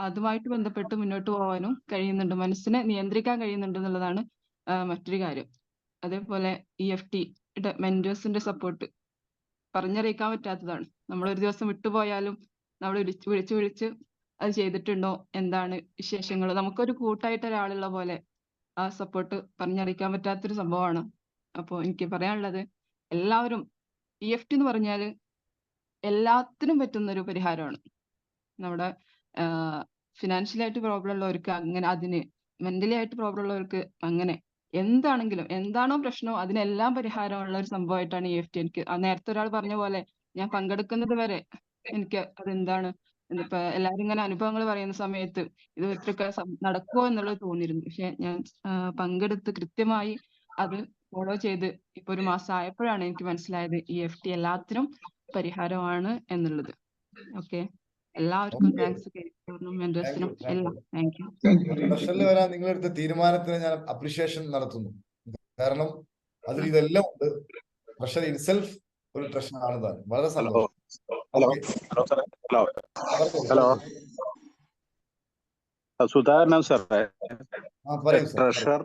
അതുമായിട്ട് ബന്ധപ്പെട്ട് മുന്നോട്ട് പോകാനും കഴിയുന്നുണ്ട്. മനസ്സിനെ നിയന്ത്രിക്കാൻ കഴിയുന്നുണ്ട് എന്നുള്ളതാണ് മറ്റൊരു കാര്യം. അതേപോലെ EFT മെന്റേഴ്സിന്റെ സപ്പോർട്ട് പറഞ്ഞറിയിക്കാൻ പറ്റാത്തതാണ്. നമ്മൾ ഒരു ദിവസം വിട്ടുപോയാലും നമ്മൾ വിളിച്ച് അത് ചെയ്തിട്ടുണ്ടോ, എന്താണ് വിശേഷങ്ങൾ, നമുക്കൊരു കൂട്ടായിട്ട് ഒരാളുള്ള പോലെ ആ സപ്പോർട്ട് പറഞ്ഞറിയിക്കാൻ പറ്റാത്തൊരു സംഭവമാണ്. അപ്പോൾ എനിക്ക് പറയാനുള്ളത്, എല്ലാവരും EFT എന്ന് പറഞ്ഞാൽ എല്ലാത്തിനും പറ്റുന്ന ഒരു പരിഹാരമാണ്. നമ്മുടെ ഫിനാൻഷ്യലായിട്ട് പ്രോബ്ലം ഉള്ളവർക്ക് അങ്ങനെ, അതിന് മെന്റലി ആയിട്ട് പ്രോബ്ലം ഉള്ളവർക്ക് അങ്ങനെ, എന്താണെങ്കിലും എന്താണോ പ്രശ്നം അതിനെല്ലാം പരിഹാരമുള്ള ഒരു സംഭവമായിട്ടാണ് EFT. എനിക്ക് നേരത്തെ ഒരാൾ പറഞ്ഞ പോലെ ഞാൻ പങ്കെടുക്കുന്നത് വരെ എനിക്ക് അതെന്താണ് ഇപ്പൊ എല്ലാവരും ഇങ്ങനെ അനുഭവങ്ങൾ പറയുന്ന സമയത്ത് ഇത് ഇത്രയൊക്കെ നടക്കുമോ എന്നുള്ളത് തോന്നിയിരുന്നു. പക്ഷെ ഞാൻ പങ്കെടുത്ത് കൃത്യമായി അത് ഫോളോ ചെയ്ത് ഇപ്പൊ 1 മാസം ആയപ്പോഴാണ് എനിക്ക് മനസ്സിലായത് EFT എല്ലാത്തിനും പരിഹാരമാണ് എന്നുള്ളത്. ഓക്കെ, എല്ലാവർക്കും താങ്ക്സ്, മെന്റേഴ്സിനും എല്ലാം താങ്ക് യു. ട്രഷറിൽ വരാൻ നിങ്ങളെടുത്ത തീരുമാനത്തിന് ഞാൻ അപ്രിഷിയേഷൻ നടത്തുന്നു. കാരണം അതിൽ ഇതെല്ലാം ഉണ്ട്. ട്രഷർ ഇറ്റ്സെൽഫ് ഒരു ട്രഷറാണ് താൻ. വളരെ സന്തോഷം. ഹലോ, സുധാകരൻ സാറേ, ട്രഷർ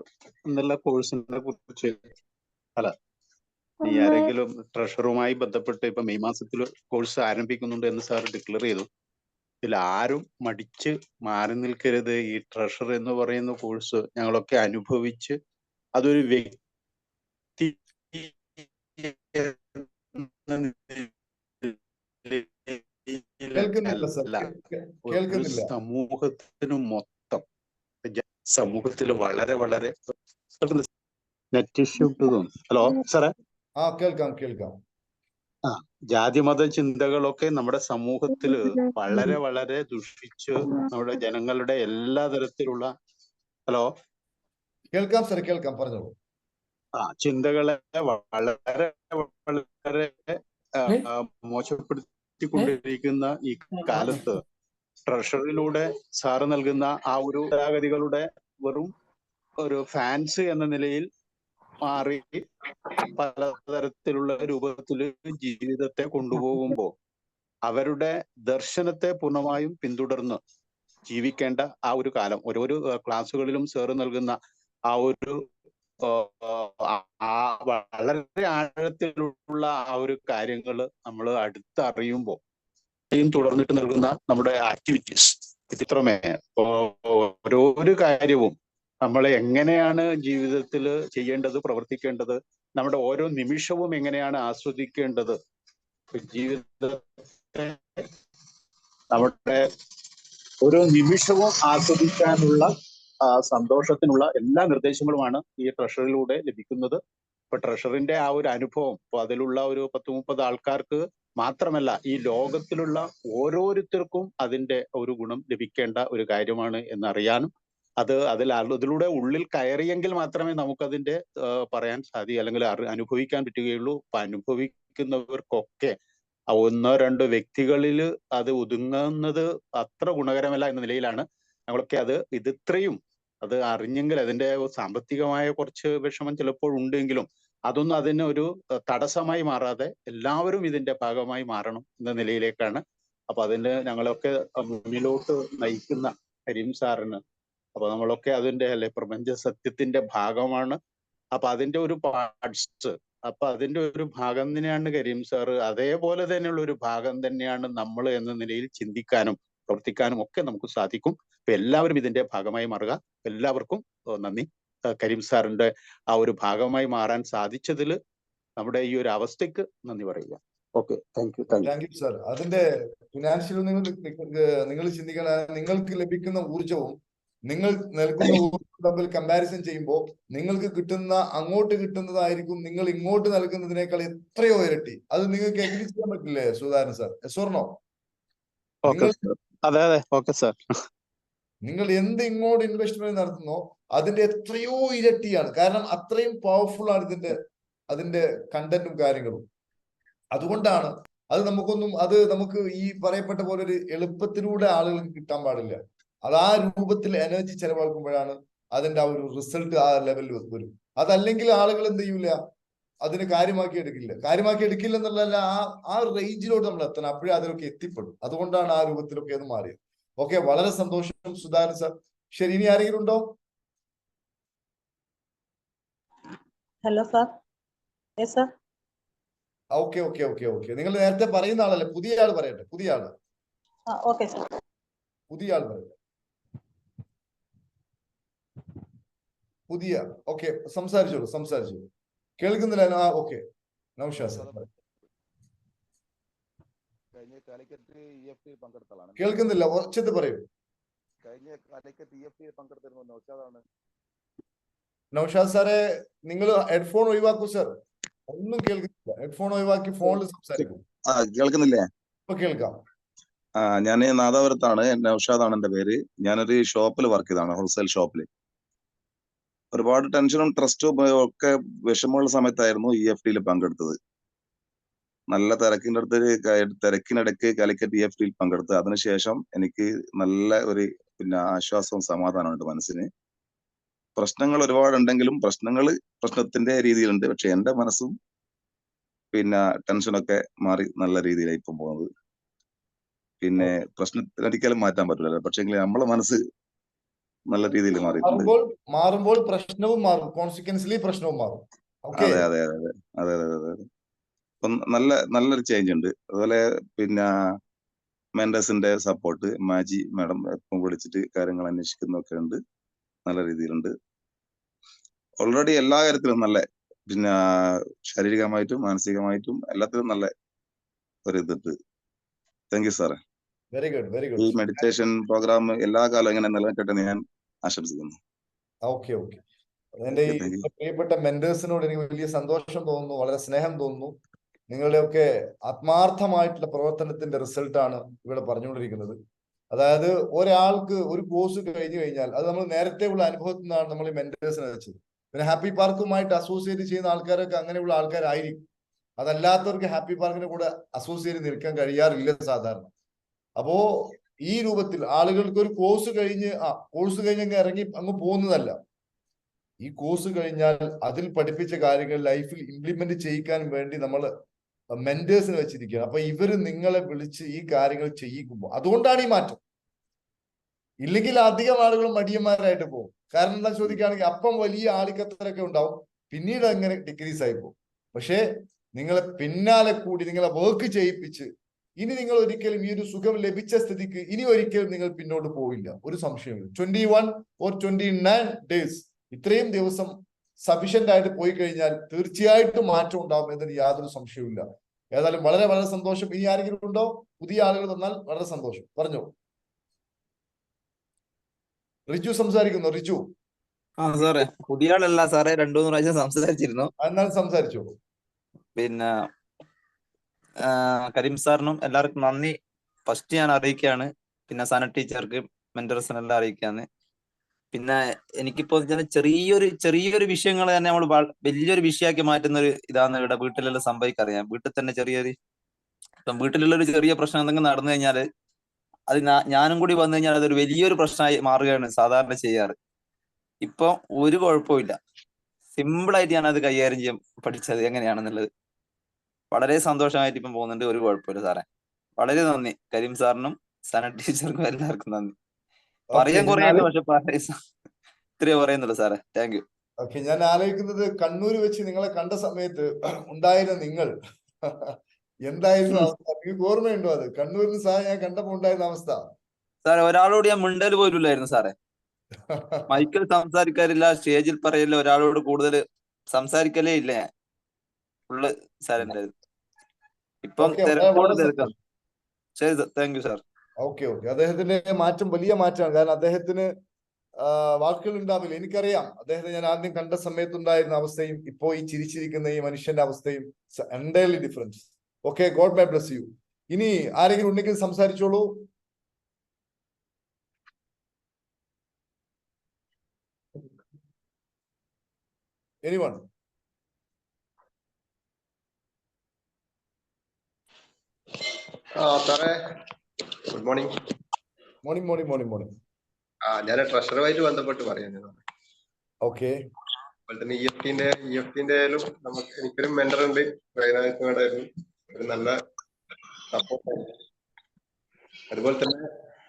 എന്നുള്ള കോഴ്സിനെ കുറിച്ച് ഈ ആരെങ്കിലും ട്രഷറുമായി ബന്ധപ്പെട്ട് ഇപ്പൊ മെയ് മാസത്തിൽ കോഴ്സ് ആരംഭിക്കുന്നുണ്ട് എന്ന് സാർ ഡിക്ലെയർ ചെയ്തു. ഇതിൽ ആരും മടിച്ച് മാറി നിൽക്കരുത്. ഈ ട്രഷർ എന്ന് പറയുന്ന കോഴ്സ് ഞങ്ങളൊക്കെ അനുഭവിച്ച് അതൊരു വ്യക്തി ഒരു സമൂഹത്തിന് മൊത്തം, സമൂഹത്തിൽ വളരെ വളരെ നെറ്റ് ഇഷ്യൂ. ഹലോ സാറേ, കേൾക്കാം. ജാതിമത ചിന്തകളൊക്കെ നമ്മുടെ സമൂഹത്തില് വളരെ വളരെ ദുഷിച്ച് നമ്മുടെ ജനങ്ങളുടെ എല്ലാ തരത്തിലുള്ള കേൾക്കാം സാർ, കേൾക്കാം, പറഞ്ഞോളൂ. ചിന്തകളെ വളരെ വളരെ മോശപ്പെടുത്തിക്കൊണ്ടിരിക്കുന്ന ഈ കാലത്ത് ട്രഷറിലൂടെ സാറ് നൽകുന്ന ആ ഒരു ചിന്താഗതികളുടെ വെറും ഒരു ഫാൻസ് എന്ന നിലയിൽ മാറി പലതരത്തിലുള്ള രൂപത്തില് ജീവിതത്തെ കൊണ്ടുപോകുമ്പോൾ അവരുടെ ദർശനത്തെ പൂർണ്ണമായും പിന്തുടർന്ന് ജീവിക്കേണ്ട ആ ഒരു കാലം, ഓരോരോ ക്ലാസ്സുകളിലും സാറ് നൽകുന്ന ആ ഒരു വളരെ ആഴത്തിലുള്ള ആ ഒരു കാര്യങ്ങൾ നമ്മൾ അടുത്തറിയുമ്പോൾ തുടർന്നിട്ട് നൽകുന്ന നമ്മുടെ ആക്ടിവിറ്റീസ് ഇത്രമേ ഓരോ കാര്യവും നമ്മൾ എങ്ങനെയാണ് ജീവിതത്തിൽ ചെയ്യേണ്ടത്, പ്രവർത്തിക്കേണ്ടത്, നമ്മുടെ ഓരോ നിമിഷവും എങ്ങനെയാണ് ആസ്വദിക്കേണ്ടത്, ജീവിതത്തെ നമ്മുടെ ഓരോ നിമിഷവും ആസ്വദിക്കാനുള്ള സന്തോഷത്തിനുള്ള എല്ലാ നിർദ്ദേശങ്ങളുമാണ് ഈ ട്രഷറിലൂടെ ലഭിക്കുന്നത്. ഇപ്പൊ ട്രഷറിന്റെ ആ ഒരു അനുഭവം, ഇപ്പൊ അതിലുള്ള ഒരു 10-30 ആൾക്കാർക്ക് മാത്രമല്ല ഈ ലോകത്തിലുള്ള ഓരോരുത്തർക്കും അതിന്റെ ഒരു ഗുണം ലഭിക്കേണ്ട ഒരു കാര്യമാണ് എന്നറിയാനും അതിലൂടെ ഉള്ളിൽ കയറിയെങ്കിൽ മാത്രമേ നമുക്കതിന്റെ പറയാൻ സാധിക്കൂ, അല്ലെങ്കിൽ അനുഭവിക്കാൻ പറ്റുകയുള്ളൂ. അപ്പൊ അനുഭവിക്കുന്നവർക്കൊക്കെ ഒന്നോ രണ്ടോ വ്യക്തികളിൽ അത് ഒതുങ്ങുന്നത് അത്ര ഗുണകരമല്ല എന്ന നിലയിലാണ് ഞങ്ങളൊക്കെ ഇത്രയും അത് അറിഞ്ഞെങ്കിൽ അതിന്റെ സാമ്പത്തികമായ കുറച്ച് വിഷമം ചിലപ്പോൾ ഉണ്ടെങ്കിലും അതൊന്നും അതിന് ഒരു തടസ്സമായി മാറാതെ എല്ലാവരും ഇതിന്റെ ഭാഗമായി മാറണം എന്ന നിലയിലേക്കാണ്. അപ്പൊ അതിന് ഞങ്ങളൊക്കെ മുന്നിലോട്ട് നയിക്കുന്ന കരീം സാറിന്, അപ്പൊ നമ്മളൊക്കെ അതിന്റെ പ്രപഞ്ച സത്യത്തിന്റെ ഭാഗമാണ്. അപ്പൊ അതിന്റെ ഒരു പാർട്സ്, അപ്പൊ അതിന്റെ ഒരു ഭാഗം തന്നെയാണ് കരീം സാറ്. അതേപോലെ തന്നെയുള്ള ഒരു ഭാഗം തന്നെയാണ് നമ്മൾ എന്ന നിലയിൽ ചിന്തിക്കാനും പ്രവർത്തിക്കാനും ഒക്കെ നമുക്ക് സാധിക്കും. അപ്പൊ എല്ലാവരും ഇതിന്റെ ഭാഗമായി മാറുക. എല്ലാവർക്കും നന്ദി. കരീം സാറിന്റെ ആ ഒരു ഭാഗമായി മാറാൻ സാധിച്ചതിൽ നമ്മുടെ ഈ ഒരു അവസ്ഥയ്ക്ക് നന്ദി പറയുക. Okay, thank you sir. അതിന്റെ ഫിനാൻഷ്യൽ നിങ്ങൾ ചിന്തിക്കണം. നിങ്ങൾക്ക് ലഭിക്കുന്ന ഊർജവും നിങ്ങൾ നൽകുന്ന ഊർജം തമ്മിൽ കമ്പാരിസൺ ചെയ്യുമ്പോൾ നിങ്ങൾക്ക് അങ്ങോട്ട് കിട്ടുന്നതായിരിക്കും നിങ്ങൾ ഇങ്ങോട്ട് നൽകുന്നതിനേക്കാൾ എത്രയോ ഇരട്ടി. അത് നിങ്ങൾക്ക് എഗ്രി ചെയ്യാൻ പറ്റില്ലേ സുധാകരൻ സാർ? സ്വർണോ അതെ ഓക്കെ സാർ. നിങ്ങൾ എന്ത് ഇങ്ങോട്ട് ഇൻവെസ്റ്റ്മെന്റ് നടത്തുന്നോ അതിന്റെ എത്രയോ ഇരട്ടിയാണ്. കാരണം അത്രയും പവർഫുൾ ആണ് അതിന്റെ കണ്ടന്റും കാര്യങ്ങളും. അതുകൊണ്ടാണ് നമുക്ക് ഈ പറയപ്പെട്ട പോലെ ഒരു എളുപ്പത്തിലൂടെ ആളുകൾക്ക് കിട്ടാൻ പാടില്ല. അത് ആ രൂപത്തിൽ എനർജി ചെലവാക്കുമ്പോഴാണ് അതിന്റെ ആ ഒരു റിസൾട്ട് ആ ലെവലിൽ വരും. അതല്ലെങ്കിൽ ആളുകൾ എന്ത് ചെയ്യൂല, അതിന് കാര്യമാക്കി എടുക്കില്ല എന്നുള്ളതല്ല, ആ റേഞ്ചിലോട്ട് നമ്മൾ എത്തണം. അപ്പോഴേ അതിലൊക്കെ എത്തിപ്പെടും. അതുകൊണ്ടാണ് ആ രൂപത്തിലൊക്കെ അത് മാറിയത്. ഓക്കെ, വളരെ സന്തോഷം സുധാകരൻ സാർ. ശരി, ഇനി ആരെങ്കിലും ഉണ്ടോ? Hello sir. Sir okay. നിങ്ങൾ നേരത്തെ പറയുന്ന ആളല്ലേ? പുതിയ ആള് പറയട്ടെ. പുതിയ ആള് പറയട്ടെ. ഓക്കെ, സംസാരിച്ചോളൂ. കേൾക്കുന്നില്ല? ഓക്കെ, നൗഷാദ് സാർ കേൾക്കുന്നില്ല, ഒച്ചത്ത് പറയൂ. നൗഷാദ് സാറെ, നിങ്ങൾ ഹെഡ്ഫോൺ ഒഴിവാക്കൂ സാർ. ഒന്നും കേൾക്കുന്നില്ല. ഹെഡ്ഫോൺ ഒഴിവാക്കി ഫോണിൽ സംസാരിക്കും. കേൾക്കുന്നില്ലേ? ഇപ്പൊ കേൾക്കാം. ഞാൻ നാദാപുരത്താണ്. നൗഷാദാണ് എന്റെ പേര്. ഞാനൊരു ഷോപ്പിൽ വർക്ക് ചെയ്താണ്, ഹോൾസെയിൽ ഷോപ്പിൽ. ഒരുപാട് ടെൻഷനും ട്രസ്റ്റും ഒക്കെ വിഷമമുള്ള സമയത്തായിരുന്നു EFTയിൽ പങ്കെടുത്തത്. നല്ല തിരക്കിനിടയ്ക്ക് കാലിക്കറ്റ് EFTയിൽ പങ്കെടുത്ത് അതിനുശേഷം എനിക്ക് നല്ല ഒരു ആശ്വാസവും സമാധാനമുണ്ട് മനസ്സിന്. പ്രശ്നങ്ങൾ ഒരുപാടുണ്ടെങ്കിലും പ്രശ്നത്തിന്റെ രീതിയിലുണ്ട്. പക്ഷെ എന്റെ മനസ്സും ടെൻഷനൊക്കെ മാറി നല്ല രീതിയിലായി ഇപ്പം പോകുന്നത്. പ്രശ്നത്തിനൊരിക്കലും മാറ്റാൻ പറ്റില്ല, പക്ഷെ നമ്മളെ മനസ്സ് നല്ല രീതിയിൽ മാറിയിട്ടുണ്ട്. മാറുമ്പോൾ പ്രശ്നവും മാറും, കോൺസിക്വൻസ്ലി പ്രശ്നവും മാറും. അതെ. അപ്പം നല്ലൊരു ചേഞ്ച് ഉണ്ട്. അതുപോലെ മെന്റേഴ്സിന്റെ സപ്പോർട്ട്, മാജി മാഡം എപ്പം വിളിച്ചിട്ട് കാര്യങ്ങൾ അന്വേഷിക്കുന്നൊക്കെ ഉണ്ട്. നല്ല രീതിയിലുണ്ട്. ഓൾറെഡി എല്ലാ കാര്യത്തിലും നല്ല ശാരീരികമായിട്ടും മാനസികമായിട്ടും എല്ലാത്തിലും നല്ല ഒരു ഇതുണ്ട്. താങ്ക് യു സാറേ. Very good. ഈ മെഡിറ്റേഷൻ പ്രോഗ്രാം എല്ലാ കാലം ഇങ്ങനെ നിലനിൽക്കട്ടെ എന്ന് ഞാൻ ആശംസിക്കുന്നു. ഓക്കെ. എന്റെ ഈ പ്രിയപ്പെട്ട മെന്റേഴ്സിനോട് എനിക്ക് വലിയ സന്തോഷം തോന്നുന്നു, വളരെ സ്നേഹം തോന്നുന്നു. നിങ്ങളുടെയൊക്കെ ആത്മാർത്ഥമായിട്ടുള്ള പ്രവർത്തനത്തിന്റെ റിസൾട്ടാണ് ഇവിടെ പറഞ്ഞുകൊണ്ടിരിക്കുന്നത്. അതായത് ഒരാൾക്ക് ഒരു കോഴ്സ് കഴിഞ്ഞു കഴിഞ്ഞാൽ അത് നമ്മൾ നേരത്തെ ഉള്ള അനുഭവത്തിൽ നിന്നാണ് നമ്മൾ ഈ മെന്റേഴ്സിനെ വെച്ചത്. പിന്നെ ഹാപ്പി പാർക്കുമായിട്ട് അസോസിയേറ്റ് ചെയ്യുന്ന ആൾക്കാരൊക്കെ അങ്ങനെയുള്ള ആൾക്കാരായിരിക്കും. അതല്ലാത്തവർക്ക് ഹാപ്പി പാർക്കിന്റെ കൂടെ അസോസിയേറ്റ് നിൽക്കാൻ കഴിയാറില്ല സാധാരണ. അപ്പോ ഈ രൂപത്തിൽ ആളുകൾക്ക് ഒരു കോഴ്സ് കഴിഞ്ഞ് ഇറങ്ങി അങ്ങ് പോകുന്നതല്ല. ഈ കോഴ്സ് കഴിഞ്ഞാൽ അതിൽ പഠിപ്പിച്ച കാര്യങ്ങൾ ലൈഫിൽ ഇംപ്ലിമെന്റ് ചെയ്യിക്കാൻ വേണ്ടി നമ്മൾ മെന്റേഴ്സിനെ വെച്ചിരിക്കുകയാണ്. അപ്പൊ ഇവര് നിങ്ങളെ വിളിച്ച് ഈ കാര്യങ്ങൾ ചെയ്യിക്കുമ്പോൾ അതുകൊണ്ടാണ് ഈ മാറ്റം. ഇല്ലെങ്കിൽ അധികം ആളുകൾ മടിയന്മാരായിട്ട് പോകും. കാരണം എന്താ ചോദിക്കുകയാണെങ്കിൽ അപ്പം വലിയ ആളിക്കത്തരൊക്കെ ഉണ്ടാവും, പിന്നീട് അങ്ങനെ ഡിക്രീസ് ആയി പോകും. പക്ഷെ നിങ്ങളെ പിന്നാലെ കൂടി നിങ്ങളെ വർക്ക് ചെയ്യിപ്പിച്ച് ഇനി നിങ്ങൾ ഒരിക്കലും ഈ ഒരു സുഖം ലഭിച്ച സ്ഥിതിക്ക് ഇനി ഒരിക്കലും നിങ്ങൾ പിന്നോട്ട് പോവില്ല, ഒരു സംശയമില്ല. 21 or 29 days ഇത്രയും ദിവസം സഫീഷ്യന്റ് ആയിട്ട് പോയി കഴിഞ്ഞാൽ തീർച്ചയായിട്ടും മാറ്റം ഉണ്ടാവും എന്നതിന് യാതൊരു സംശയവുമില്ല. ഏതായാലും വളരെ വളരെ സന്തോഷം. ഇനി ആരെങ്കിലും ഉണ്ടോ? പുതിയ ആളുകൾ തന്നാൽ വളരെ സന്തോഷം. പറഞ്ഞോ. റിജു സംസാരിക്കുന്നു. റിജു. സാറേ, പുതിയ ആളല്ല സാറേ, 2-3 പ്രാവശ്യം സംസാരിച്ചിരുന്നു. എന്നാൽ സംസാരിച്ചോളൂ. കരീം സാറിനും എല്ലാവർക്കും നന്ദി ഫസ്റ്റ് ഞാൻ അറിയിക്കുകയാണ്. പിന്നെ സന ടീച്ചർക്ക് മെന്റേഴ്സിനെല്ലാം അറിയിക്കാന്ന്. പിന്നെ എനിക്കിപ്പോ ചെറിയൊരു വിഷയങ്ങൾ തന്നെ നമ്മൾ വലിയൊരു വിഷയമാക്കി മാറ്റുന്ന ഒരു ഇതാണ് ഇവിടെ വീട്ടിലെല്ലാം സംഭവിക്കറിയാം. വീട്ടിൽ തന്നെ ഇപ്പം വീട്ടിലുള്ള ഒരു ചെറിയ പ്രശ്നം എന്തെങ്കിലും നടന്നു കഴിഞ്ഞാൽ അത് ഞാനും കൂടി വന്നു കഴിഞ്ഞാൽ അതൊരു വലിയൊരു പ്രശ്നമായി മാറുകയാണ് സാധാരണ ചെയ്യാറ്. ഇപ്പൊ ഒരു കുഴപ്പമില്ല, സിമ്പിളായിട്ട് ഞാൻ അത് കൈകാര്യം ചെയ്യാൻ പഠിച്ചത് എങ്ങനെയാണെന്നുള്ളത്. വളരെ സന്തോഷമായിട്ട് ഇപ്പം പോകുന്നുണ്ട്, ഒരു കുഴപ്പമില്ല സാറേ. വളരെ നന്ദി കരീം സാറിനും സന ടീച്ചർക്കും എല്ലാവർക്കും നന്ദി. പറയാൻ കുറേ ഉണ്ട്, പക്ഷെ ഇത്രയേ പറയുന്നുള്ളൂ സാറേ. Thank you. ഓക്കെ, ഞാൻ ആലോചിക്കുന്നത് കണ്ണൂർ വെച്ച് നിങ്ങളെ കണ്ട സമയത്ത് ഉണ്ടായിരുന്ന നിങ്ങൾ എന്തായിരുന്നു അവസ്ഥ? നിങ്ങൾക്ക് ഓർമ്മയുണ്ടോ അത്? കണ്ണൂരിൽ സാർ ഞാൻ കണ്ടപ്പോ ഉണ്ടായിരുന്ന അവസ്ഥ? സാറേ ഒരാളോട് ഞാൻ മിണ്ടൽ പോലും ഇല്ലായിരുന്നു സാറേ. മൈക്കിൽ സംസാരിക്കാറില്ല, സ്റ്റേജിൽ പറയില്ല, ഒരാളോട് കൂടുതൽ സംസാരിക്കലേ ഇല്ല ഞാൻ. ഫുള്ള് സാറിന്റെ ഇപ്പം തിരക്കാണ്. ശരി, താങ്ക് യു സാർ. ഓക്കെ, അദ്ദേഹത്തിന്റെ മാറ്റം വലിയ മാറ്റമാണ്. കാരണം അദ്ദേഹത്തിന് വാക്കുകൾ ഉണ്ടാവില്ല. എനിക്കറിയാം അദ്ദേഹത്തെ ഞാൻ ആദ്യം കണ്ട സമയത്തുണ്ടായിരുന്ന അവസ്ഥയും ഇപ്പോ ഈ ചിരിച്ചിരിക്കുന്ന ഈ മനുഷ്യന്റെ അവസ്ഥയും entirely difference. Okay, God may bless you. ഇനി ആരെങ്കിലും ഉണ്ടെങ്കിൽ സംസാരിച്ചോളൂ. എനിവൺ? സാറേ ഗുഡ് മോർണിംഗ്. മോർണിംഗ്. ഞാൻ ട്രഷറുമായിട്ട് ബന്ധപ്പെട്ട് പറയുന്നത്. ഓക്കെ. അതുപോലെ തന്നെ EFTന്റെ നമുക്ക് എനിക്കൊരു മെന്റർ ഉണ്ട്, വൈകുന്നേരമായിരുന്നു. ഒരു നല്ല സപ്പോർട്ടായിരുന്നു. അതുപോലെ തന്നെ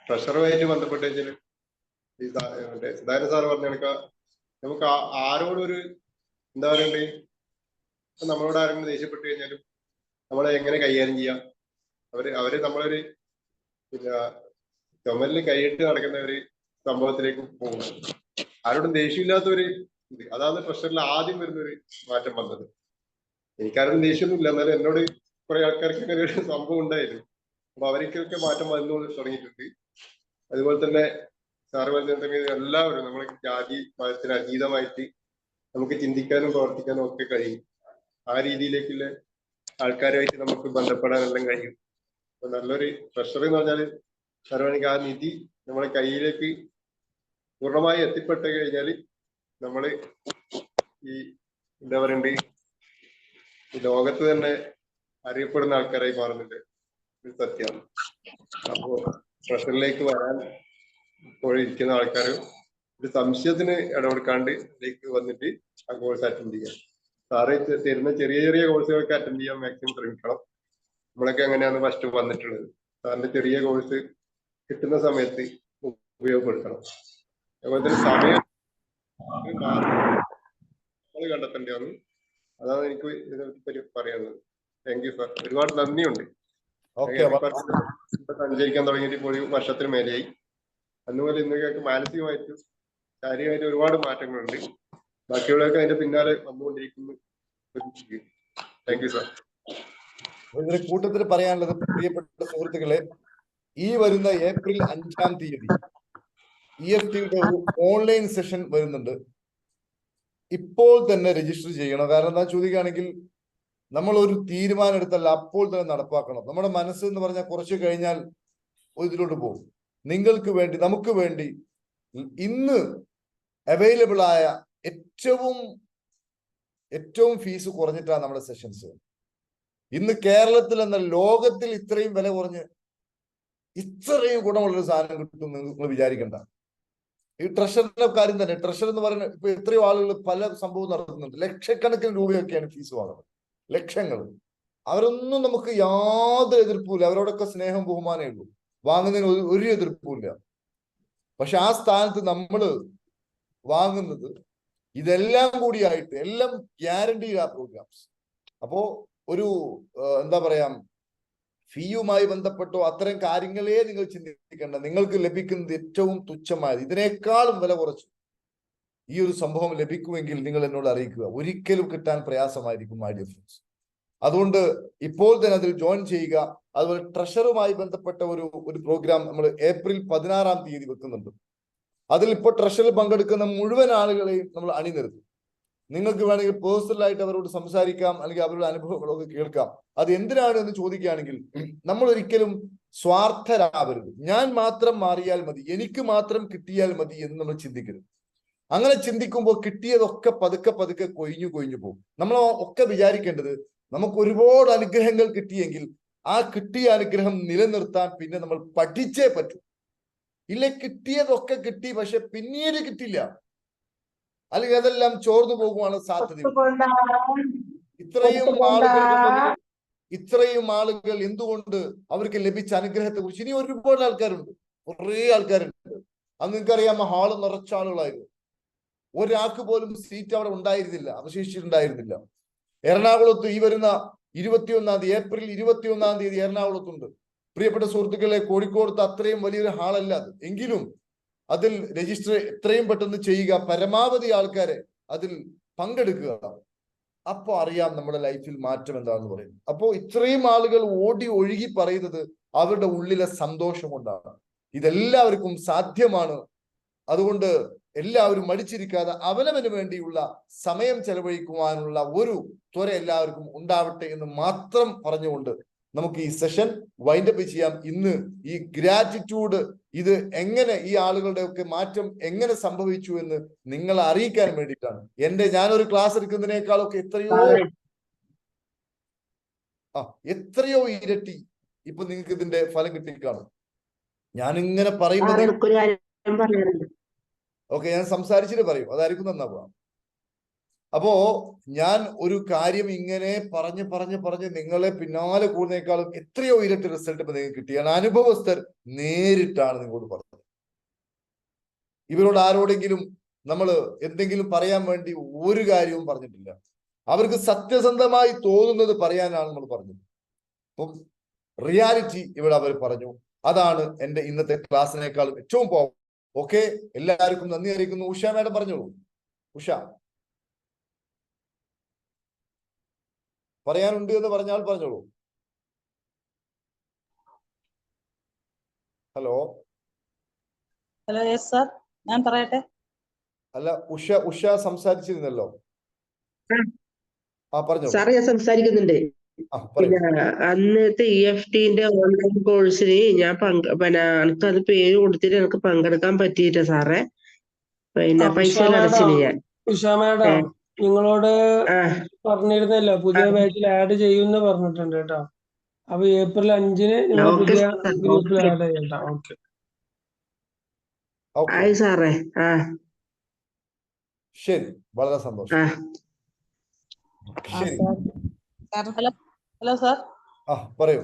ട്രഷറുമായിട്ട് ബന്ധപ്പെട്ട് സുധാകരൻ സാറ് പറഞ്ഞ കണക്ക നമുക്ക് ആരോടും ഒരു എന്താ പറയണ്ടേ, നമ്മളോട് ആരെങ്കിലും ദേഷ്യപ്പെട്ട് കഴിഞ്ഞാലും നമ്മളെ എങ്ങനെ കൈകാര്യം ചെയ്യാം, അവര് നമ്മളൊരു പിന്നെ ചുമലിൽ കൈയിട്ട് നടക്കുന്ന ഒരു സംഭവത്തിലേക്ക് പോകും. ആരോടും ദേഷ്യമില്ലാത്തൊരു ഇത്, അതാണ് പ്രഷറിൽ ആദ്യം വരുന്നൊരു മാറ്റം വന്നത്. എനിക്കാരും ദേഷ്യമൊന്നുമില്ല, എന്നാലും എന്നോട് കുറെ ആൾക്കാർക്ക് അങ്ങനെ ഒരു സംഭവം ഉണ്ടായിരുന്നു. അപ്പൊ അവർക്കൊക്കെ മാറ്റം വന്നു തുടങ്ങിയിട്ടുണ്ട്. അതുപോലെ തന്നെ സാറ് പറഞ്ഞിട്ടുണ്ടെങ്കിൽ എല്ലാവരും നമ്മളെ ജാതി മതത്തിന് അതീതമായിട്ട് നമുക്ക് ചിന്തിക്കാനും പ്രവർത്തിക്കാനും ഒക്കെ കഴിയും. ആ രീതിയിലേക്കുള്ള ആൾക്കാരുമായിട്ട് നമുക്ക് ബന്ധപ്പെടാനെല്ലാം കഴിയും. അപ്പൊ നല്ലൊരു ട്രഷർ എന്ന് പറഞ്ഞാൽ സാറുവാണെങ്കിൽ ആ നിധി നമ്മളെ കയ്യിലേക്ക് പൂർണ്ണമായി എത്തിപ്പെട്ട് കഴിഞ്ഞാൽ നമ്മള് ഈ എന്താ പറയണ്ടേ, ഈ ലോകത്ത് തന്നെ അറിയപ്പെടുന്ന ആൾക്കാരായി മാറുന്നുണ്ട്, ഒരു സത്യമാണ്. അപ്പോ ട്രഷറിലേക്ക് വരാൻ ഇപ്പോഴിരിക്കുന്ന ആൾക്കാർ ഒരു സംശയത്തിന് ഇടപെടുക്കാണ്ട് ഇതിലേക്ക് വന്നിട്ട് ആ കോഴ്സ് അറ്റൻഡ് ചെയ്യാം. സാറ് തരുന്ന ചെറിയ ചെറിയ കോഴ്സുകളൊക്കെ അറ്റൻഡ് ചെയ്യാൻ മാക്സിമം ശ്രമിക്കണം. നമ്മളൊക്കെ അങ്ങനെയാണ് ഫസ്റ്റ് വന്നിട്ടുള്ളത്. സാറിന്റെ ചെറിയ കോഴ്സ് കിട്ടുന്ന സമയത്ത് ഉപയോഗപ്പെടുത്തണം. അതുപോലെ തന്നെ സമയം കണ്ടെത്തേണ്ടതാണ്. അതാണ് എനിക്ക് ഇതിനെപ്പറ്റി പറയാനുള്ളത്. താങ്ക് യു സാർ, ഒരുപാട് നന്ദിയുണ്ട്. സഞ്ചരിക്കാൻ തുടങ്ങിയിട്ട് ഇപ്പോൾ 1 വർഷത്തിന് മേലെയായി. അന്നുപോലെ ഇന്നൊക്കെ മാനസികമായിട്ടും ശാരീരികമായിട്ടും ഒരുപാട് മാറ്റങ്ങളുണ്ട്. ബാക്കിയുള്ളവർക്ക് അതിന്റെ പിന്നാലെ വന്നുകൊണ്ടിരിക്കുന്നു. Thank you sir. ഇതിന് കൂട്ടത്തിൽ പറയാനുള്ളത്, പ്രിയപ്പെട്ട സുഹൃത്തുക്കളെ, ഈ വരുന്ന ഏപ്രിൽ 5-ാം തീയതി EFTയുടെ ഒരു ഓൺലൈൻ സെഷൻ വരുന്നുണ്ട്. ഇപ്പോൾ തന്നെ രജിസ്റ്റർ ചെയ്യണം. കാരണം എന്താ ചോദിക്കുകയാണെങ്കിൽ, നമ്മൾ ഒരു തീരുമാനം എടുത്തല്ല അപ്പോൾ തന്നെ നടപ്പാക്കണം. നമ്മുടെ മനസ്സ് എന്ന് പറഞ്ഞാൽ കുറച്ച് കഴിഞ്ഞാൽ ഇതിലോട്ട് പോകും. നിങ്ങൾക്ക് വേണ്ടി, നമുക്ക് വേണ്ടി ഇന്ന് അവൈലബിൾ ആയ ഏറ്റവും ഫീസ് കുറഞ്ഞിട്ടാണ് നമ്മുടെ സെഷൻസ്. ഇന്ന് കേരളത്തിൽ എന്ന ലോകത്തിൽ ഇത്രയും വില കുറഞ്ഞ് ഇത്രയും ഗുണമുള്ളൊരു സാധനം കിട്ടും നിങ്ങൾ വിചാരിക്കണ്ട. ഈ ട്രഷറിന്റെ കാര്യം തന്നെ, ട്രഷർ എന്ന് പറയുന്നത് ഇപ്പൊ എത്രയോ ആളുകൾ പല സംഭവം നടത്തുന്നുണ്ട്. ലക്ഷക്കണക്കിന് രൂപയൊക്കെയാണ് ഫീസ് വാങ്ങുന്നത്, ലക്ഷങ്ങൾ. അവരൊന്നും നമുക്ക് യാതൊരു എതിർപ്പുമില്ല, അവരോടൊക്കെ സ്നേഹം ബഹുമാനമേ ഉള്ളൂ, വാങ്ങുന്നതിന് ഒരു എതിർപ്പുമില്ല. പക്ഷെ ആ സ്ഥാനത്ത് നമ്മൾ വാങ്ങുന്നത് ഇതെല്ലാം കൂടിയായിട്ട്, എല്ലാം ഗ്യാരണ്ടീഡ് ആ പ്രോഗ്രാംസ്. അപ്പോ ഒരു എന്താ പറയാ, ഫീയുമായി ബന്ധപ്പെട്ടോ അത്തരം കാര്യങ്ങളെ നിങ്ങൾ ചിന്തിക്കേണ്ട. നിങ്ങൾക്ക് ലഭിക്കുന്നത് ഏറ്റവും തുച്ഛമായത്, ഇതിനേക്കാളും വില കുറച്ച് ഈ ഒരു സംഭവം ലഭിക്കുമെങ്കിൽ നിങ്ങൾ എന്നോട് അറിയിക്കുക. ഒരിക്കലും കിട്ടാൻ പ്രയാസമായിരിക്കും മൈ ഡിയർ ഫ്രണ്ട്സ്. അതുകൊണ്ട് ഇപ്പോൾ തന്നെ അതിൽ ജോയിൻ ചെയ്യുക. അതുപോലെ ട്രഷറുമായി ബന്ധപ്പെട്ട ഒരു പ്രോഗ്രാം നമ്മൾ ഏപ്രിൽ 16-ാം തീയതി വെക്കുന്നുണ്ട്. അതിൽ ഇപ്പോൾ ട്രഷറിൽ പങ്കെടുക്കുന്ന മുഴുവൻ ആളുകളെയും നമ്മൾ അണിനിരത്തും. നിങ്ങൾക്ക് വേണമെങ്കിൽ പേഴ്സണലായിട്ട് അവരോട് സംസാരിക്കാം, അല്ലെങ്കിൽ അവരുടെ അനുഭവങ്ങളൊക്കെ കേൾക്കാം. അത് എന്തിനാണ് എന്ന് ചോദിക്കുകയാണെങ്കിൽ, നമ്മൾ ഒരിക്കലും സ്വാർത്ഥരാവരുത്. ഞാൻ മാത്രം മാറിയാൽ മതി, എനിക്ക് മാത്രം കിട്ടിയാൽ മതി എന്ന് നമ്മൾ ചിന്തിക്കരുത്. അങ്ങനെ ചിന്തിക്കുമ്പോൾ കിട്ടിയതൊക്കെ പതുക്കെ പതുക്കെ കൊഴിഞ്ഞു പോകും. നമ്മൾ ഒക്കെ വിചാരിക്കേണ്ടത്, നമുക്ക് ഒരുപാട് അനുഗ്രഹങ്ങൾ കിട്ടിയെങ്കിൽ ആ കിട്ടിയ അനുഗ്രഹം നിലനിർത്താൻ പിന്നെ നമ്മൾ പഠിച്ചേ പറ്റൂ. ഇല്ല, കിട്ടിയതൊക്കെ കിട്ടി, പക്ഷെ പിന്നീട് കിട്ടില്ല, അല്ലെങ്കിൽ അതെല്ലാം ചോർന്നു പോകുവാണ് സാധ്യത. ഇത്രയും ആളുകൾ എന്തുകൊണ്ട് അവർക്ക് ലഭിച്ച അനുഗ്രഹത്തെ കുറിച്ച് ഇനി ഒരുപാട് ആൾക്കാരുണ്ട്, കുറേ ആൾക്കാരുണ്ട്. അന്ന് നിങ്ങൾക്കറിയാം, ഹാള് നിറച്ച ആളുകളായിരുന്നു. ഒരാൾക്ക് പോലും സീറ്റ് അവിടെ ഉണ്ടായിരുന്നില്ല, അവശേഷിച്ചിട്ടുണ്ടായിരുന്നില്ല. എറണാകുളത്ത് ഈ വരുന്ന 21-ാം തീയതി, ഏപ്രിൽ 21-ാം തീയതി എറണാകുളത്തുണ്ട്. പ്രിയപ്പെട്ട സുഹൃത്തുക്കളെ, കോഴിക്കോടത്ത് അത്രയും വലിയൊരു ഹാളല്ല അത്, എങ്കിലും അതിൽ രജിസ്റ്റർ എത്രയും പെട്ടെന്ന് ചെയ്യുക, പരമാവധി ആൾക്കാരെ അതിൽ പങ്കെടുക്കുക. അപ്പൊ അറിയാം നമ്മുടെ ലൈഫിൽ മാറ്റം എന്താണെന്ന് പറയുന്നത്. അപ്പോ ഇത്രയും ആളുകൾ ഓടി ഒഴുകി പറയുന്നത് അവരുടെ ഉള്ളിലെ സന്തോഷം കൊണ്ടാണ്. ഇതെല്ലാവർക്കും സാധ്യമാണ്. അതുകൊണ്ട് എല്ലാവരും മടിച്ചിരിക്കാതെ അവനവന് വേണ്ടിയുള്ള സമയം ചെലവഴിക്കുവാനുള്ള ഒരു ത്വര എല്ലാവർക്കും ഉണ്ടാവട്ടെ എന്ന് മാത്രം പറഞ്ഞുകൊണ്ട് നമുക്ക് ഈ സെഷൻ വൈൻഡപ്പ് ചെയ്യാം. ഇന്ന് ഈ ഗ്രാറ്റിറ്റ്യൂഡ്, ഇത് എങ്ങനെ ഈ ആളുകളുടെ ഒക്കെ മാറ്റം എങ്ങനെ സംഭവിച്ചു എന്ന് നിങ്ങളെ അറിയിക്കാൻ വേണ്ടിയിട്ടാണ്. ഞാനൊരു ക്ലാസ് എടുക്കുന്നതിനേക്കാളൊക്കെ എത്രയോ ഇരട്ടി ഇപ്പൊ നിങ്ങൾക്ക് ഇതിന്റെ ഫലം കിട്ടിക്കാണും. ഞാനിങ്ങനെ പറയുമ്പോൾ ഓക്കെ, ഞാൻ സംസാരിച്ചിട്ട് പറയും, അതായിരിക്കും നന്നാവുക. അപ്പോ ഞാൻ ഒരു കാര്യം ഇങ്ങനെ പറഞ്ഞ് നിങ്ങളെ പിന്നാലെ കൂടുന്നേക്കാളും എത്രയോ ഇരട്ടി റിസൾട്ട് ഇപ്പൊ നിങ്ങൾക്ക് കിട്ടിയാണ്. അനുഭവസ്ഥർ നേരിട്ടാണ് നിങ്ങളോട് പറഞ്ഞത്. ഇവരോട് ആരോടെങ്കിലും നമ്മൾ എന്തെങ്കിലും പറയാൻ വേണ്ടി ഒരു കാര്യവും പറഞ്ഞിട്ടില്ല. അവർക്ക് സത്യസന്ധമായി തോന്നുന്നത് പറയാനാണ് നമ്മൾ പറഞ്ഞത്. അപ്പം റിയാലിറ്റി ഇവിടെ അവർ പറഞ്ഞു. അതാണ് എന്റെ ഇന്നത്തെ ക്ലാസ്സിനേക്കാളും ഏറ്റവും പോവും. ഓക്കെ, എല്ലാവർക്കും നന്ദി അറിയിക്കുന്നു. ഉഷ മാഡം പറഞ്ഞോളൂ. ഉഷ പറയാനുണ്ട് എന്ന് പറഞ്ഞാൽ പറഞ്ഞോളൂ. ഹലോ ഹലോ, യെസ് സാർ, ഞാൻ പറയട്ടെ. അല്ല, ഉഷ സംസാരിച്ചിരുന്നല്ലോ. പറഞ്ഞോളൂ. സാറേ, ഞാൻ സംസാരിക്കുന്നുണ്ട്. പിന്നെ അന്നത്തെ EFTന്റെ ഓൺലൈൻ കോഴ്സിന് ഞാൻ എനിക്കത് പേര് കൊടുത്തിട്ട് എനിക്ക് പങ്കെടുക്കാൻ പറ്റിയില്ല സാറേ. പിന്നെ പൈസ അടച്ചിന് ഞാൻ. ഉഷ മാഡം, നിങ്ങളോട് പറഞ്ഞിരുന്നല്ലോ പുതിയ ബാച്ചിൽ ആഡ് ചെയ്യുമെന്ന് പറഞ്ഞിട്ടുണ്ട് കേട്ടോ. അപ്പൊ ഏപ്രിൽ 5-ന് നിങ്ങൾ പുതിയ ഗ്രൂപ്പിൽ ആഡ് ചെയ്യട്ടോ. ഓക്കെ സാറേ. ശരി, വളരെ സന്തോഷം. ഹലോ സാർ, പറയൂ.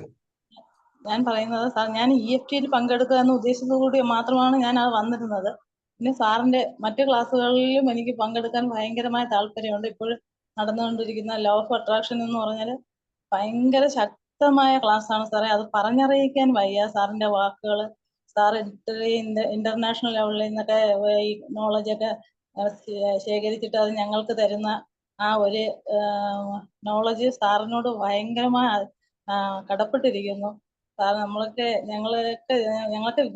ഞാൻ പറയുന്നത് സാർ, ഞാൻ EFTയിൽ പങ്കെടുക്കുക എന്ന ഉദ്ദേശത്തോടുകൂടി മാത്രമാണ് ഞാൻ അത് വന്നിരുന്നത്. പിന്നെ സാറിന്റെ മറ്റു ക്ലാസ്സുകളിലും എനിക്ക് പങ്കെടുക്കാൻ ഭയങ്കരമായ താല്പര്യമുണ്ട്. ഇപ്പോൾ നടന്നുകൊണ്ടിരിക്കുന്ന ലോ ഓഫ് അട്രാക്ഷൻ എന്ന് പറഞ്ഞാൽ ഭയങ്കര ശക്തമായ ക്ലാസ്സാണ് സാറേ. അത് പറഞ്ഞറിയിക്കാൻ വയ്യ സാറിന്റെ വാക്കുകൾ. സാർ ഇത്രയും ഇന്റർനാഷണൽ ലെവലിൽ നിന്നൊക്കെ ഈ നോളജൊക്കെ ശേഖരിച്ചിട്ട് അത് ഞങ്ങൾക്ക് തരുന്ന ആ ഒരു നോളജ് സാറിനോട് ഭയങ്കരമായി കടപ്പെട്ടിരിക്കുന്നു സാർ.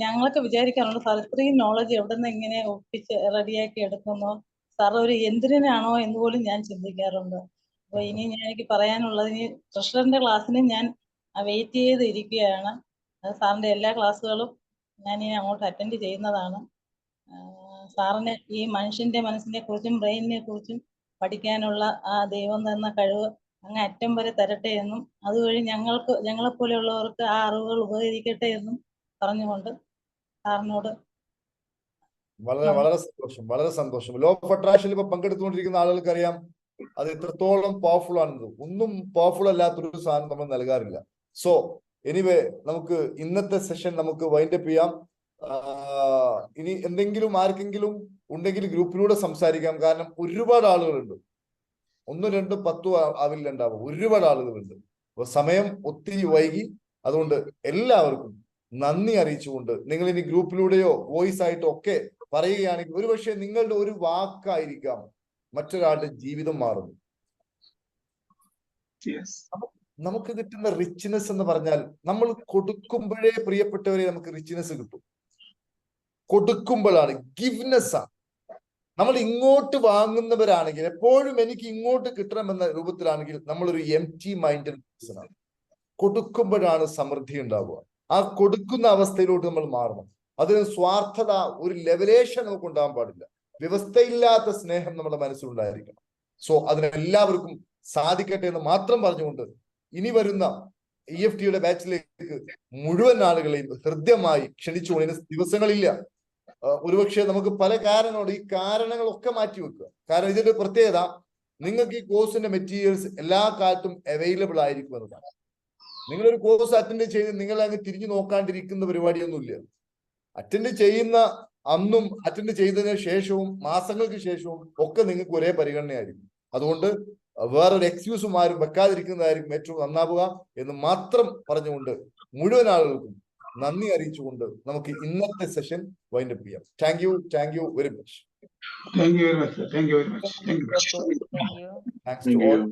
ഞങ്ങളൊക്കെ വിചാരിക്കാറുണ്ട് സാർ, ഇത്രയും നോളജ് എവിടെ നിന്ന് ഇങ്ങനെ ഒപ്പിച്ച് റെഡിയാക്കി എടുക്കുന്നു സാർ, ഒരു യന്ത്രിനാണോ എന്ന് പോലും ഞാൻ ചിന്തിക്കാറുണ്ട്. അപ്പൊ ഇനി എനിക്ക് പറയാനുള്ളത്, ഇനി ട്രഷറിന്റെ ക്ലാസ്സിന് ഞാൻ വെയിറ്റ് ചെയ്ത് ഇരിക്കുകയാണ്. സാറിന്റെ എല്ലാ ക്ലാസ്സുകളും ഞാൻ ഇനി അങ്ങോട്ട് അറ്റൻഡ് ചെയ്യുന്നതാണ്. സാറിന് ഈ മനുഷ്യന്റെ മനസ്സിനെ കുറിച്ചും ബ്രെയിനിനെ കുറിച്ചും പഠിക്കാനുള്ള ആ ദൈവം തന്ന കഴിവ് അങ്ങ് അറ്റം വരെ തരട്ടെ എന്നും അതുവഴി ഞങ്ങളെപ്പോലെയുള്ളവർക്ക് ആ അറിവുകൾ ഉപകരിക്കട്ടെ എന്നും പറഞ്ഞുകൊണ്ട് സാറിനോട് വളരെ സന്തോഷം. ലോ ഓഫ് അട്രാക്ഷനിൽ ഇപ്പൊ പങ്കെടുത്തുകൊണ്ടിരിക്കുന്ന ആളുകൾക്ക് അറിയാം അത് എത്രത്തോളം പവർഫുൾ ആണെന്ന്. ഒന്നും പവർഫുൾ അല്ലാത്തൊരു സാധനം നമ്മൾ നൽകാറില്ല. സോ എനിവേ, നമുക്ക് ഇന്നത്തെ സെഷൻ നമുക്ക് വൈൻഡപ്പ് ചെയ്യാം. ഇനി എന്തെങ്കിലും ആർക്കെങ്കിലും ഉണ്ടെങ്കിൽ ഗ്രൂപ്പിലൂടെ സംസാരിക്കാം. കാരണം ഒരുപാട് ആളുകളുണ്ട്, 1, 2, 10 ആവില്ലുണ്ടാവും. ഒരുപാട് ആളുകളുണ്ട്. അപ്പൊ സമയം ഒത്തിരി വൈകി. അതുകൊണ്ട് എല്ലാവർക്കും നന്ദി അറിയിച്ചുകൊണ്ട് നിങ്ങൾ ഇനി ഗ്രൂപ്പിലൂടെയോ വോയിസ് ആയിട്ടോ ഒക്കെ പറയുകയാണെങ്കിൽ ഒരുപക്ഷെ നിങ്ങളുടെ ഒരു വാക്കായിരിക്കാം മറ്റൊരാളുടെ ജീവിതം മാറുന്നു. നമുക്ക് കിട്ടുന്ന റിച്ച്നെസ് എന്ന് പറഞ്ഞാൽ നമ്മൾ കൊടുക്കുമ്പോഴേ പ്രിയപ്പെട്ടവരെ നമുക്ക് റിച്ച്നെസ് കിട്ടും. കൊടുക്കുമ്പോഴാണ്, ഗിവ്നെസ് ആണ്. നമ്മൾ ഇങ്ങോട്ട് വാങ്ങുന്നവരാണെങ്കിൽ, എപ്പോഴും എനിക്ക് ഇങ്ങോട്ട് കിട്ടണമെന്ന രൂപത്തിലാണെങ്കിൽ നമ്മളൊരു എംപ്റ്റി മൈൻഡഡ് പേഴ്സണാണ്. കൊടുക്കുമ്പോഴാണ് സമൃദ്ധി ഉണ്ടാവുക. ആ കൊടുക്കുന്ന അവസ്ഥയിലോട്ട് നമ്മൾ മാറണം. അതിന് സ്വാർത്ഥത, ഒരു ലെവലേഷൻ നമുക്ക് ഉണ്ടാകാൻ പാടില്ല. വ്യവസ്ഥയില്ലാത്ത സ്നേഹം നമ്മുടെ മനസ്സിലുണ്ടായിരിക്കണം. സോ അതിനെല്ലാവർക്കും സാധിക്കട്ടെ എന്ന് മാത്രം പറഞ്ഞുകൊണ്ട് ഇനി വരുന്ന EFTയുടെ ബാച്ചിലേക്ക് മുഴുവൻ ആളുകളെയും ഹൃദ്യമായി ക്ഷണിച്ചുകൊണ്ട് ദിവസങ്ങളില്ല. ഒരുപക്ഷെ നമുക്ക് പല കാരണങ്ങളുണ്ട്. ഈ കാരണങ്ങളൊക്കെ മാറ്റി വെക്കുക. കാരണം ഇതിന്റെ പ്രത്യേകത, നിങ്ങൾക്ക് ഈ കോഴ്സിന്റെ മെറ്റീരിയൽസ് എല്ലാ കാലത്തും അവൈലബിൾ ആയിരിക്കും എന്നതാണ്. നിങ്ങളൊരു കോഴ്സ് അറ്റൻഡ് ചെയ്ത് നിങ്ങൾ അങ്ങ് തിരിഞ്ഞു നോക്കാണ്ടിരിക്കുന്ന പരിപാടിയൊന്നുമില്ല. അറ്റൻഡ് ചെയ്യുന്ന അന്നും അറ്റൻഡ് ചെയ്തതിനു ശേഷവും മാസങ്ങൾക്ക് ശേഷവും ഒക്കെ നിങ്ങൾക്ക് ഒരേ പരിഗണനയായിരിക്കും. അതുകൊണ്ട് വേറൊരു എക്സ്ക്യൂസും ആരും വെക്കാതിരിക്കുന്നതായിരിക്കും ഏറ്റവും നന്നാവുക എന്ന് മാത്രം പറഞ്ഞുകൊണ്ട് മുഴുവൻ ആളുകൾക്കും നന്ദി അറിയിച്ചുകൊണ്ട് നമുക്ക് ഇന്നത്തെ സെഷൻ വൈൻഡപ്പ് ചെയ്യാം. Thank you very much. Thank you very much. Thank you very much. Thank you. Thanks to all.